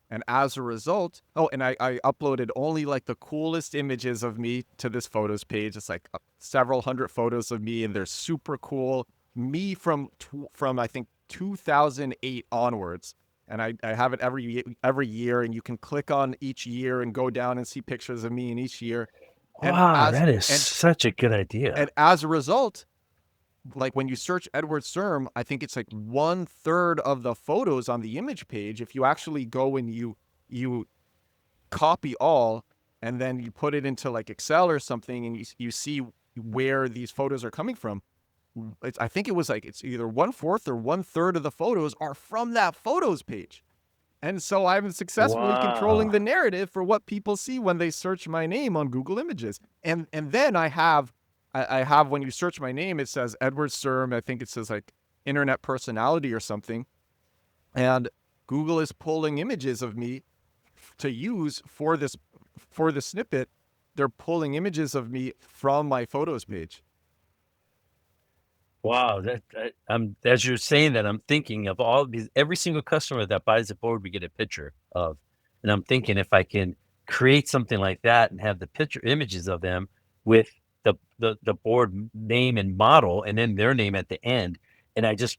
And as a result, oh, and I uploaded only like the coolest images of me to this photos page. It's like several hundred photos of me, and they're super cool. Me from I think 2008 onwards, and I have it every year, and you can click on each year and go down and see pictures of me in each year. And Wow, that is such a good idea. as a result, like when you search Edward Sturm, I think it's like 1/3 of the photos on the image page. If you actually go and you copy all and then you put it into like Excel or something, and you see where these photos are coming from, I think it was like it's either 1/4 or 1/3 of the photos are from that photos page. And so I'm successfully controlling Wow. the narrative for what people see when they search my name on Google Images. And then I have, when you search my name, it says Edward Sturm. I think it says like internet personality or something. And Google is pulling images of me to use for the snippet. They're pulling images of me from my photos page. Wow, I'm as you're saying that, I'm thinking of all these every single customer that buys a board, we get a picture of, and I'm thinking if I can create something like that and have the picture images of them with the board name and model, and then their name at the end, and I just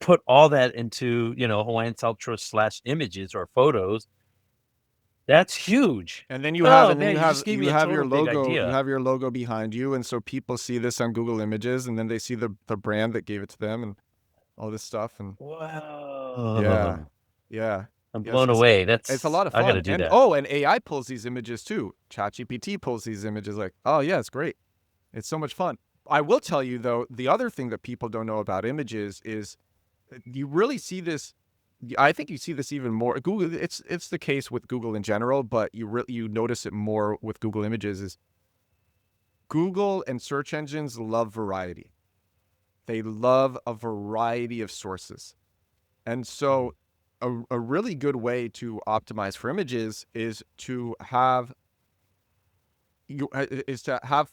put all that into, Hawaiian South Shore / images or photos, that's huge. And then you have, Oh and then man, you you have, just gave me a total big you idea. have your logo behind you, and so people see this on Google Images, and then they see the brand that gave it to them, and all this stuff, and yeah, Wow. yeah, I'm yes, blown away. it's a lot of I got to fun, do and that. and AI pulls these images too. ChatGPT pulls these images, like, oh yeah, it's great, it's so much fun. I will tell you though, the other thing that people don't know about images is you really see this. I think you see this even more. Google, it's the case with Google in general, but you notice it more with Google Images. Is Google and search engines love variety. They love a variety of sources, and so a really good way to optimize for images is to have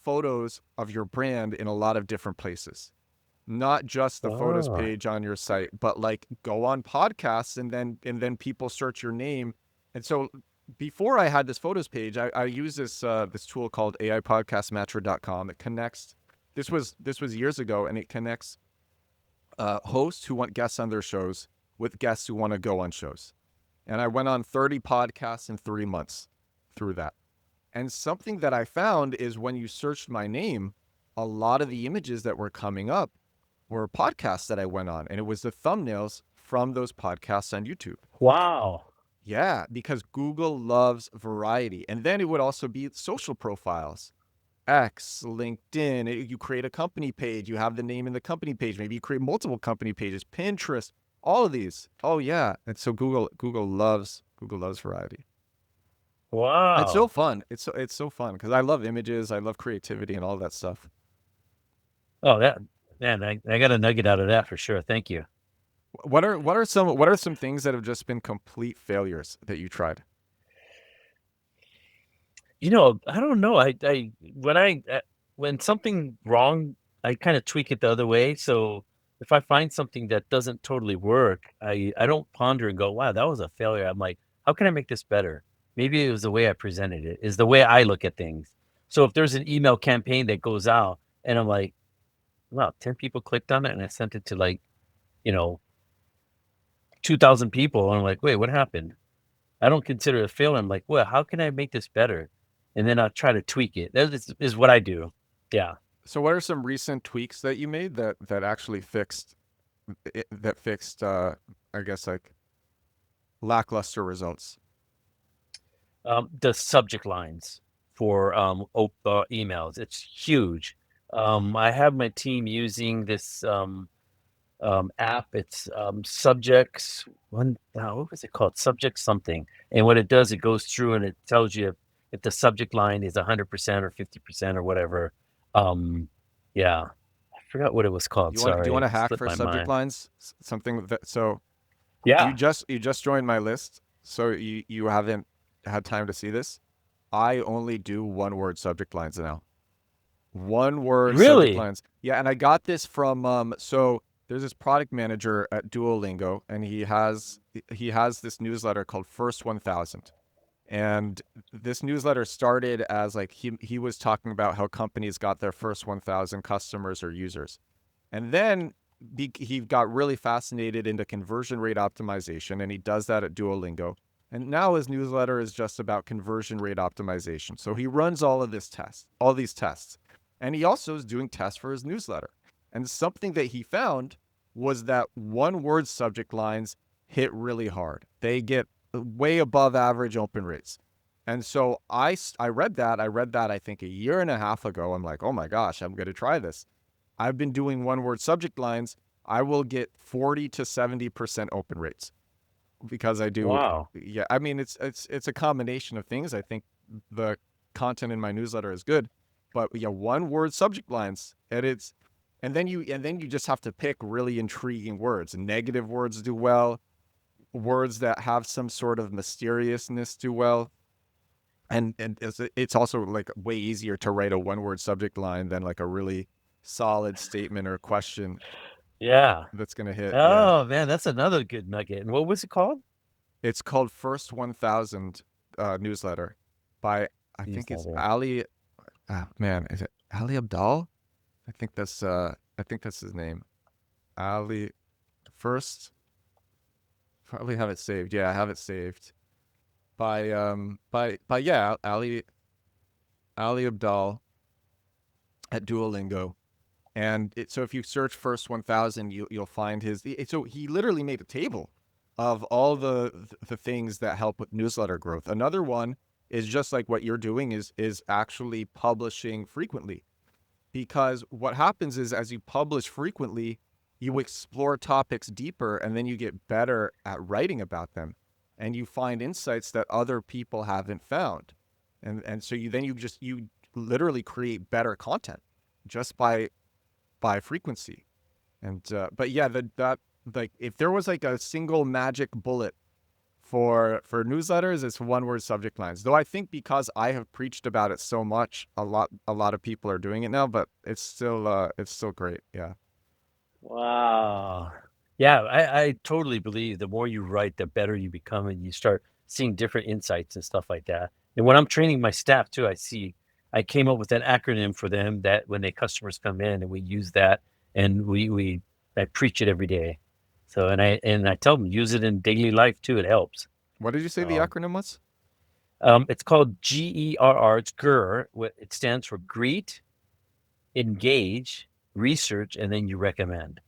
photos of your brand in a lot of different places, not just the photos Oh, page on your site, but like go on podcasts, and then people search your name. And so before I had this photos page, I used this tool called AIPodcastMatcher.com that connects. This was years ago, and it connects hosts who want guests on their shows with guests who want to go on shows. And I went on 30 podcasts in 3 months through that. And something that I found is when you searched my name, a lot of the images that were coming up were podcasts that I went on, and it was the thumbnails from those podcasts on YouTube. wow. Yeah, because Google loves variety. And then it would also be social profiles. X, LinkedIn, you create a company page, you have the name in the company page, maybe you create multiple company pages, Pinterest, all of these. Oh yeah. And so Google loves variety. It's so Wow. fun. It's so fun because I love images, I love creativity and all that stuff. Oh, man, I got a nugget out of that for sure. Thank you. What are some things that have just been complete failures that you tried? I don't know. When something wrong, I kind of tweak it the other way. So if I find something that doesn't totally work, I don't ponder and go, wow, that was a failure. I'm like, how can I make this better? Maybe it was the way I presented it, is the way I look at things. So if there's an email campaign that goes out and I'm like, wow, 10 people clicked on it and I sent it to like, you know, 2,000 people. And I'm like, wait, what happened? I don't consider it a failure. I'm like, well, how can I make this better? And then I'll try to tweak it. That is what I do. Yeah. So what are some recent tweaks that you made that actually fixed I guess like lackluster results? The subject lines for emails, it's huge. I have my team using this app. It's what was it called? Subject something. And what it does, it goes through and it tells you if the subject line is 100% or 50% or whatever. Um, yeah, I forgot what it was called. Do you want Sorry, to it hack slipped for my subject mind. lines? Something that so Yeah, you just joined my list, so you haven't had time to see this. I only do one word subject lines now. One word subject really. lines. Yeah, and I got this from so there's this product manager at Duolingo, and he has this newsletter called First 1000. And this newsletter started as like he was talking about how companies got their first 1000 customers or users. And then he got really fascinated into conversion rate optimization, and he does that at Duolingo. And now his newsletter is just about conversion rate optimization. So he runs all these tests. And he also is doing tests for his newsletter. And something that he found was that one word subject lines hit really hard. They get way above average open rates. And so I read that. I think a year and a half ago. I'm like, oh my gosh, I'm going to try this. I've been doing one word subject lines. I will get 40 to 70% open rates because I do. Wow. Yeah, I mean it's a combination of things. I think the content in my newsletter is good, but yeah, one word subject lines, and then you just have to pick really intriguing words. Negative words do well. Words that have some sort of mysteriousness do well. And it's also like way easier to write a one word subject line than like a really solid statement or question Yeah. that's going to hit. Yeah. Oh man, that's another good nugget. And what was it called? It's called First 1000 newsletter by, I think it's Newsletter. Ali. Man, is it Ali Abdal? I think that's his name. Ali first. Probably have it saved. Yeah, I have it saved. By yeah, Ali Abdal at Duolingo. And so if you search first 1000, you'll find so he literally made a table of all the things that help with newsletter growth. Another one is just like what you're doing is actually publishing frequently. Because what happens is as you publish frequently, you explore topics deeper and then you get better at writing about them. And you find insights that other people haven't found. And so you literally create better content just by frequency. And but yeah, that like if there was like a single magic bullet for newsletters, it's one word subject lines. Though I think because I have preached about it so much, a lot of people are doing it now, but it's still great. Yeah. Wow. Yeah, I totally believe the more you write, the better you become, and you start seeing different insights and stuff like that. And when I'm training my staff too, I came up with an acronym for them that when the customers come in and we use that and I preach it every day. So and I tell them use it in daily life too. It helps. What did you say the So acronym was? it's called GERR. It's GER. It stands for greet, engage, research, and then you recommend.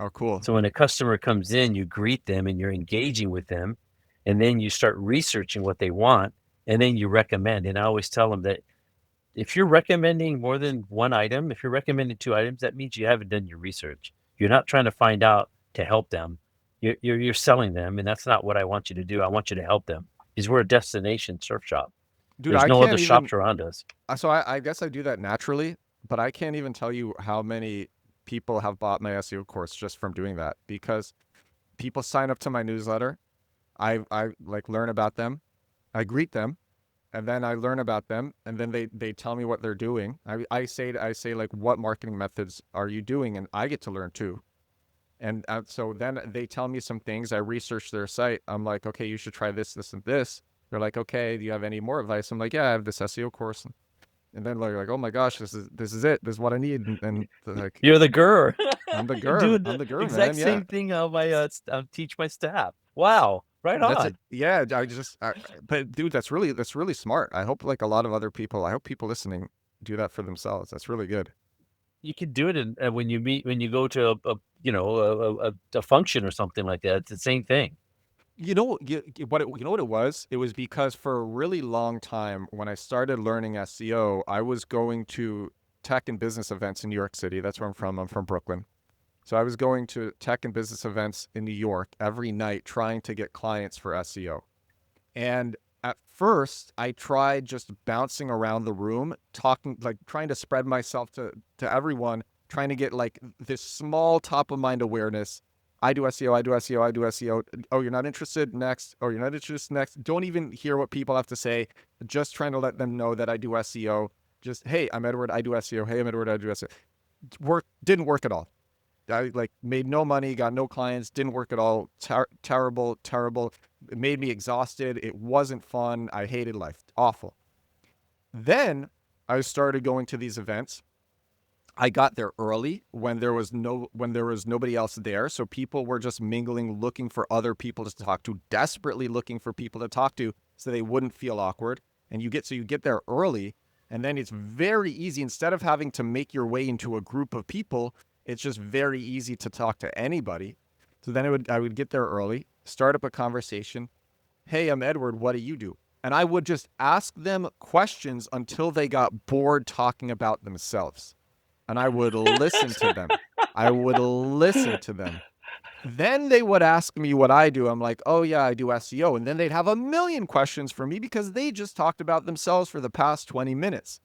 Oh, cool. So when a customer comes in, you greet them and you're engaging with them, and then you start researching what they want, and then you recommend. And I always tell them that if you're recommending more than one item, if you're recommending 2 items, that means you haven't done your research. You're not trying to find out to help them. You're selling them, and that's not what I want you to do. I want you to help them because we're a destination surf shop. Dude, There's I no other can't even shops around us. so I guess I do that naturally, but I can't even tell you how many people have bought my SEO course just from doing that because people sign up to my newsletter. I like learn about them. I greet them and then I learn about them and then they tell me what they're doing. I say like what marketing methods are you doing and I get to learn too. And so then they tell me some things. I research their site. I'm like, okay, you should try this, this, and this. They're like, okay, do you have any more advice? I'm like, yeah, I have this SEO course. And then like, oh my gosh, this is it. This is what I need. And they're like, You're the GER. I'm the You're GER. doing I'm the the GER, exact man. Yeah. same thing I teach my staff. Wow, right That's it. on. Yeah. But dude, that's really smart. I hope like a lot of other people, I hope people listening do that for themselves. That's really good. You can do it when you go to a function or something like that. It's the same thing. You know what it was? It was because for a really long time, when I started learning SEO, I was going to tech and business events in New York City. That's where I'm from. I'm from Brooklyn. So I was going to tech and business events in New York every night trying to get clients for SEO. And at first, I tried just bouncing around the room, talking, like trying to spread myself to everyone, trying to get like this small top of mind awareness. I do SEO, I do SEO, I do SEO. Oh, you're not interested? Next. Oh, you're not interested? Next. Don't even hear what people have to say. Just trying to let them know that I do SEO. Just, hey, I'm Edward, I do SEO. Hey, I'm Edward, I do SEO. Didn't work at all. I like made no money, got no clients, didn't work at all. Terrible. It made me exhausted. It wasn't fun. I hated life. Awful. Then I started going to these events. I got there early when there was nobody else there. So people were just mingling, looking for other people to talk to, desperately looking for people to talk to so they wouldn't feel awkward. And you get there early, and then it's very easy. Instead of having to make your way into a group of people, it's just very easy to talk to anybody. So then I would get there early, start up a conversation. Hey, I'm Edward. What do you do? And I would just ask them questions until they got bored talking about themselves. And I would listen to them. I would listen to them. Then they would ask me what I do. I'm like, oh, yeah, I do SEO. And then they'd have a million questions for me because they just talked about themselves for the past 20 minutes.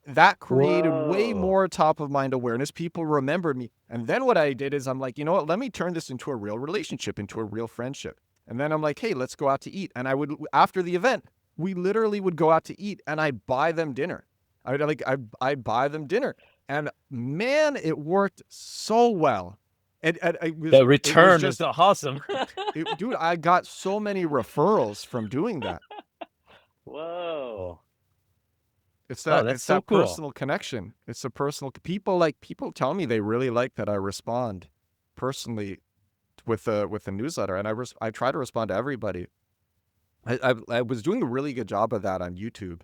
That created way Whoa. more top of mind awareness. People remembered me. And then what I did is I'm like, you know what? Let me turn this into a real relationship, into a real friendship. And then I'm like, hey, let's go out to eat. And after the event, we literally would go out to eat and I'd buy them dinner. I'd buy them dinner. And man, it worked so well. And The it was return is just, awesome. dude, I got so many referrals from doing that. Whoa. It's Oh, that that's it's so that cool. personal connection. It's a personal people tell me they really like that I respond personally with the newsletter, and I try to respond to everybody. I was doing a really good job of that on YouTube.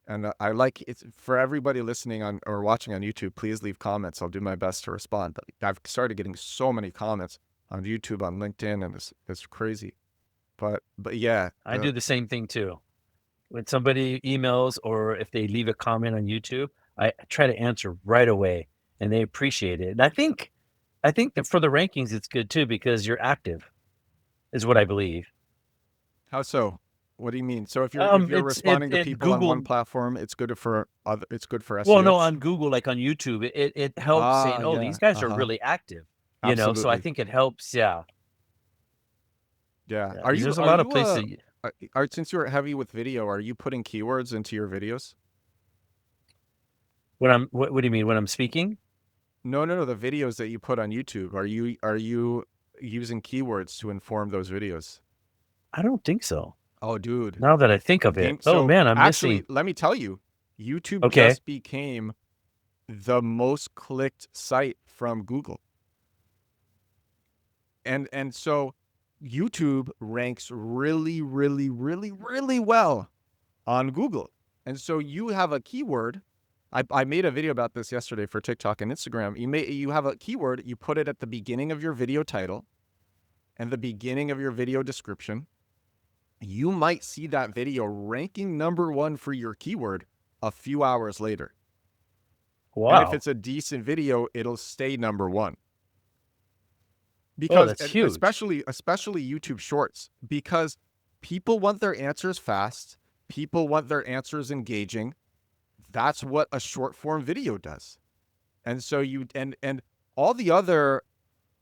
And I like it's for everybody listening on or watching on YouTube, please leave comments. I'll do my best to respond. But I've started getting so many comments on YouTube, on LinkedIn, and it's crazy. But yeah, I do the same thing too. When somebody emails or if they leave a comment on YouTube, I try to answer right away, and they appreciate it. And I think that for the rankings, it's good too because you're active, is what I believe. how so? What do you mean? So if you're responding to It people on one Google. platform, it's good for other. It's good for Well, no, SEO. on Google, like on YouTube, it helps saying, Ah, "Oh, these yeah, guys are really active," So I absolutely, think it helps. Yeah, yeah. yeah. Are Because you there's a are lot of you places. since you're heavy with video, are you putting keywords into your videos? When I'm, what do you mean when I'm speaking? No, no, no. The videos that you put on YouTube, are you using keywords to inform those videos? I don't think so. Oh, dude. Now that I think of it, Game. oh So man, I'm actually, missing. let me tell you, YouTube Okay. just became the most clicked site from Google. And so YouTube ranks really, really, really, really well on Google. And so you have a keyword. I made a video about this yesterday for TikTok and Instagram. You have a keyword, you put it at the beginning of your video title and the beginning of your video description. You might see that video ranking number one for your keyword a few hours later. And if Wow. it's a decent video, it'll stay number one. Oh, Because that's huge. especially YouTube Shorts, because people want their answers fast, people want their answers engaging. That's what a short form video does. And so and all the other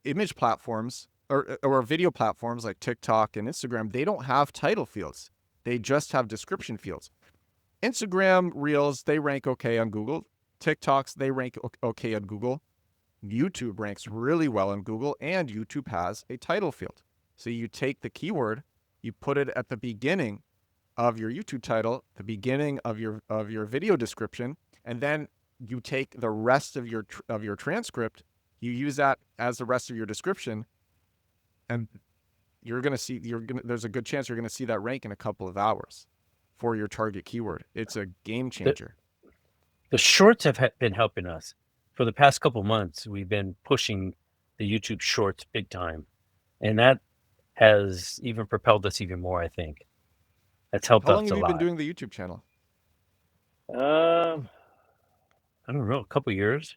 image platforms or video platforms like TikTok and Instagram, they don't have title fields. They just have description fields. Instagram Reels, they rank okay on Google. TikToks, they rank okay on Google. YouTube ranks really well on Google, and YouTube has a title field. So you take the keyword, you put it at the beginning of your YouTube title, the beginning of your video description, and then you take the rest of your transcript, you use that as the rest of your description, and there's a good chance you're gonna see that rank in a couple of hours for your target keyword. It's a game The changer. the shorts have been helping us for the past couple months. We've been pushing the YouTube Shorts big time, and that has even propelled us even more. I think that's helped How long us have a you been lot. doing the YouTube channel? Um, I don't know, a couple years.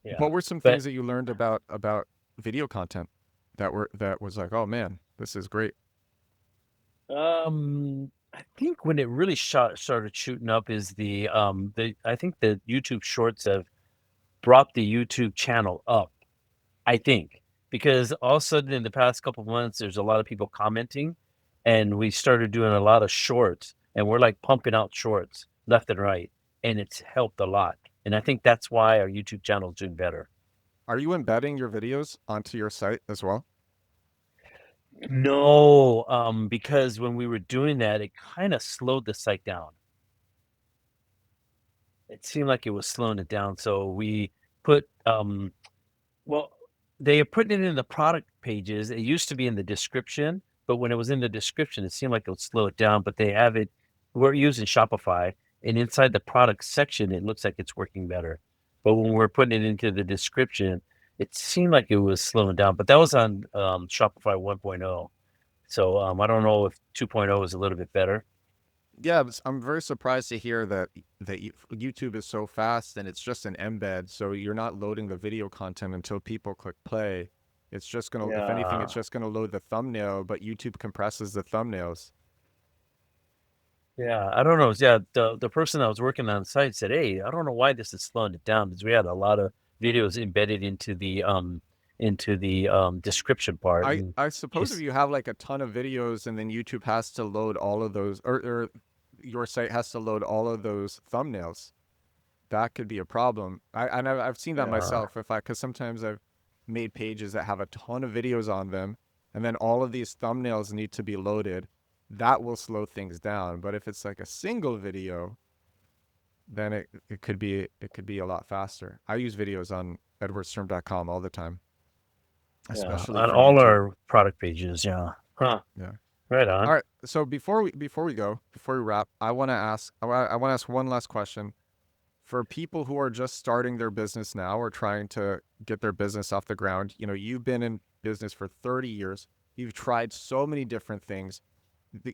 Yeah, What were some but things that you learned about video content that was like, oh man, this is great? I think when it really started shooting up is the I think the YouTube Shorts have brought the YouTube channel up. I think because all of a sudden in the past couple months, there's a lot of people commenting, and we started doing a lot of shorts, and we're like pumping out shorts left and right, and it's helped a lot. And I think that's why our YouTube channel is doing better. Are you embedding your videos onto your site as well? No, because when we were doing that, it kind of slowed the site down. It seemed like it was slowing it down. So we put, well, they are putting it in the product pages. It used to be in the description, but when it was in the description, it seemed like it would slow it down. But they have it, we're using Shopify, and inside the product section, it looks like it's working better. But when we're putting it into the description, it seemed like it was slowing down. But that was on Shopify 1.0. So I don't know if 2.0 is a little bit better. Yeah, I'm very surprised to hear that YouTube is so fast and it's just an embed, so you're not loading the video content until people click play. It's just gonna, if anything, it's Yeah. just gonna load the thumbnail, but YouTube compresses the thumbnails. Yeah, I don't know. Yeah, the person that was working on the site said, "Hey, I don't know why this is slowing it down because we had a lot of videos embedded into the description part." I And I suppose if she's you have like a ton of videos and then YouTube has to load all of those, or your site has to load all of those thumbnails, that could be a problem. I've seen that yeah, myself. Because sometimes I've made pages that have a ton of videos on them, and then all of these thumbnails need to be loaded. That will slow things down. But if it's like a single video, then it could be a lot faster. I use videos on edwardstern.com all the time. Yeah, especially on for all YouTube. our product pages. Yeah. Huh. Yeah. Right All on. right. So before we wrap, I want to ask one last question for people who are just starting their business now or trying to get their business off the ground. You've been in business for 30 years. You've tried so many different things.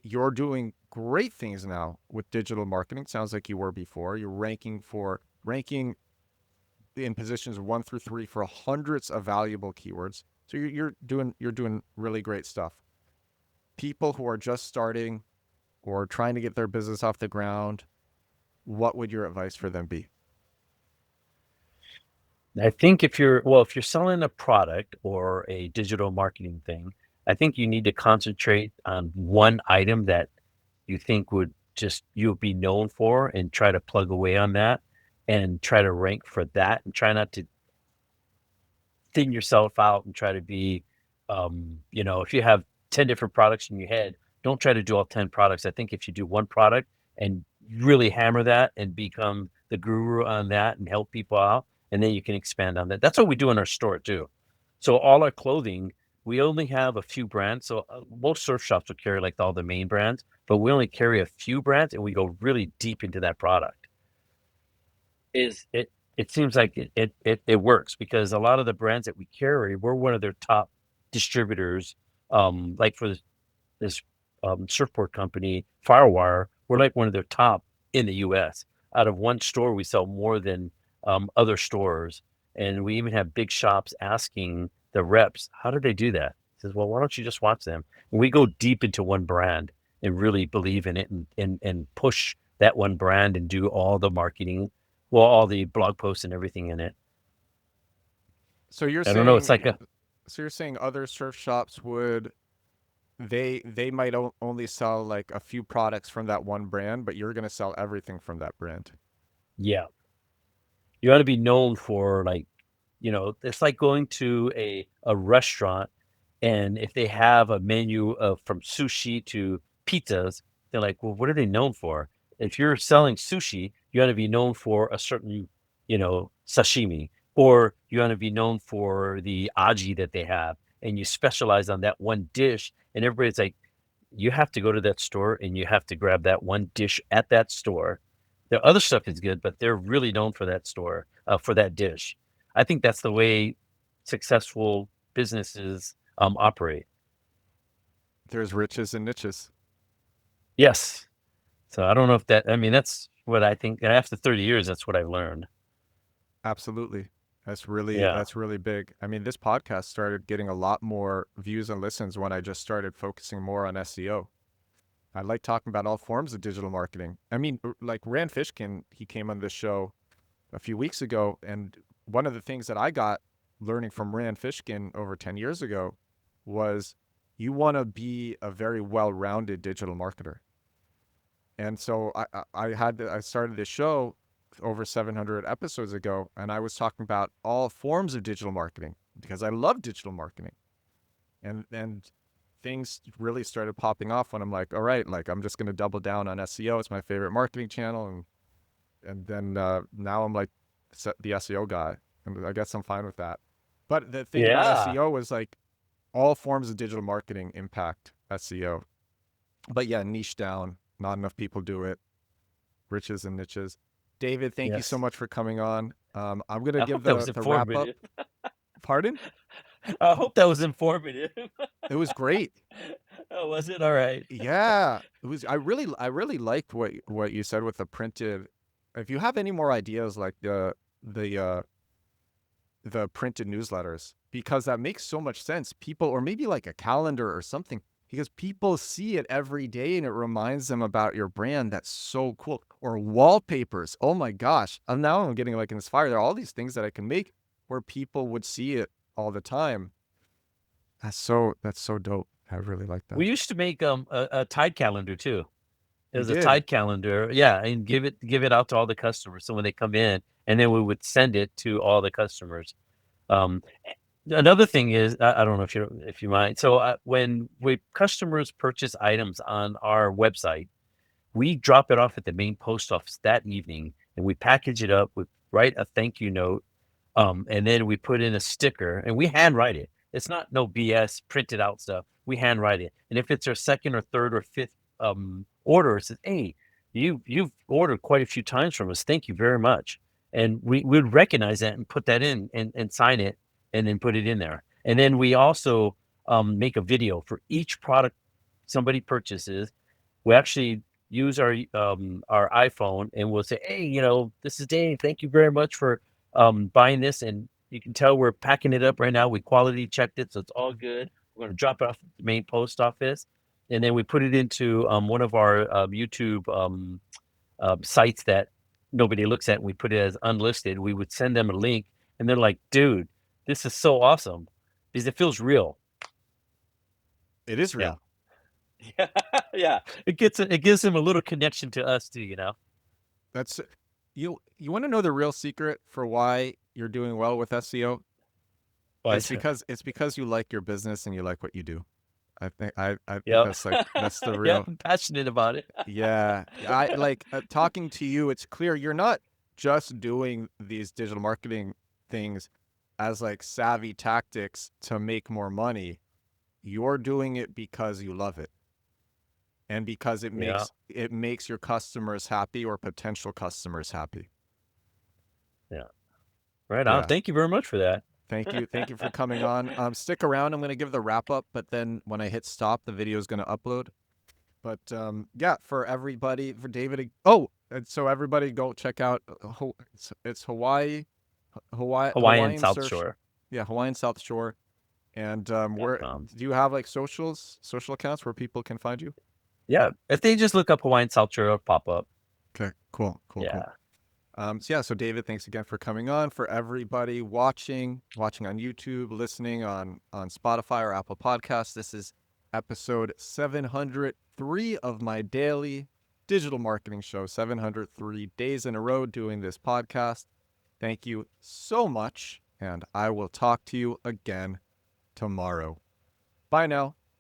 You're doing great things now with digital marketing. Sounds like you were before. You're ranking in positions 1 through 3 for hundreds of valuable keywords. So you're doing really great stuff. People who are just starting or trying to get their business off the ground, what would your advice for them be? I think if you're selling a product or a digital marketing thing, I think you need to concentrate on one item that you think you'll be known for and try to plug away on that and try to rank for that and try not to thin yourself out and try to be, if you have 10 different products in your head, don't try to do all 10 products. I think if you do one product and really hammer that and become the guru on that and help people out, and then you can expand on that. That's what we do in our store too. So all our clothing, we only have a few brands. So most surf shops will carry like all the main brands, but we only carry a few brands and we go really deep into that product. Is it seems like it works because a lot of the brands that we carry, we're one of their top distributors. Like for this surfboard company, Firewire, we're like one of their top in the US. Out of one store, we sell more than other stores. And we even have big shops asking the reps, how do they do that? He says, well, why don't you just watch them? And we go deep into one brand and really believe in it and push that one brand and do all the marketing, well, all the blog posts and everything in it. So you're I don't know. It's saying like a so you're saying other surf shops would they might only sell like a few products from that one brand, but you're going to sell everything from that brand. yeah. You ought to be known for like, it's like going to a restaurant, and if they have a menu of from sushi to pizzas, they're like, "Well, what are they known for?" If you're selling sushi, you ought to be known for a certain, sashimi, or you ought to be known for the aji that they have, and you specialize on that one dish, and everybody's like, you have to go to that store and you have to grab that one dish at that store. The other stuff is good, but they're really known for that store, for that dish. I think that's the way successful businesses operate. There's riches and niches. Yes. So I don't know if I mean, that's what I think. After 30 years, that's what I've learned. Absolutely. Yeah. That's really big. I mean, this podcast started getting a lot more views and listens when I just started focusing more on SEO. I like talking about all forms of digital marketing. I mean, like Rand Fishkin, he came on this show a few weeks ago, and one of the things that I got learning from Rand Fishkin over 10 years ago was you want to be a very well-rounded digital marketer. And so I started this show over 700 episodes ago, and I was talking about all forms of digital marketing because I love digital marketing. And things really started popping off when I'm like, all right, like I'm just going to double down on SEO. It's my favorite marketing channel. And then now I'm like the SEO guy. And I guess I'm fine with that. But the thing about Yeah. SEO was like all forms of digital marketing impact SEO. But yeah, niche down. Not enough people do it. Riches and niches. David, thank you so Yes. much for coming on. I'm gonna I give hope that was the wrap up. informative. Pardon? I hope that was informative. It was great. Oh, was it? All right. Yeah, it was. I really liked what you said with the printed. If you have any more ideas, like the the printed newsletters, because that makes so much sense. People, or maybe like a calendar or something, because people see it every day and it reminds them about your brand. That's so cool. Or wallpapers. Oh my gosh. I'm getting like inspired. There are all these things that I can make where people would see it all the time. That's so dope. I really like that. We used to make a Tide calendar too. It You was a did. Tide calendar, yeah, and give it out to all the customers. So when they come in, and then we would send it to all the customers. Um, Another thing is, I don't know if you mind. So when customers purchase items on our website, we drop it off at the main post office that evening, and we package it up. We write a thank you note, and then we put in a sticker, and we handwrite it. It's not no BS printed out stuff. We handwrite it. And if it's our second or third or fifth order, it says, "Hey, you've ordered quite a few times from us. Thank you very much." And we would recognize that and put that in and sign it and then put it in there. And then we also make a video for each product somebody purchases. We actually use our iPhone and we'll say, "Hey, this is Dave. Thank you very much for buying this." And you can tell we're packing it up right now. We quality checked it, so it's all good. We're going to drop it off at the main post office, and then we put it into one of our YouTube sites that nobody looks at. And we put it as unlisted. We would send them a link, and they're like, "Dude, this is so awesome," because it feels real. It is Yeah. real. Yeah, yeah. It gives him a little connection to us too. That's you want to know the real secret for why you're doing well with SEO? But It's because you like your business and you like what you do. I think yeah, that's the yeah. real. I'm passionate about it. Yeah. I like talking to you, it's clear you're not just doing these digital marketing things as like savvy tactics to make more money. You're doing it because you love it and because Yeah. it makes your customers happy or potential customers happy. Yeah. Right on. Yeah. Thank you very much for that. Thank you. Thank you for coming on. Stick around. I'm going to give the wrap up, but then when I hit stop, the video is going to upload. But yeah, for everybody, for David. Oh, and so everybody go check out. It's Hawaiian Hawaiian South Surf. Shore. Yeah, Hawaiian South Shore. And Dot where com. do you have like social accounts where people can find you? Yeah. If they just look up Hawaiian South Shore, it'll pop up. Okay, cool. Yeah. So David, thanks again for coming on. For everybody watching on YouTube, listening on Spotify or Apple Podcasts, this is episode 703 of my daily digital marketing show. 703 days in a row doing this podcast. Thank you so much, and I will talk to you again tomorrow. Bye now.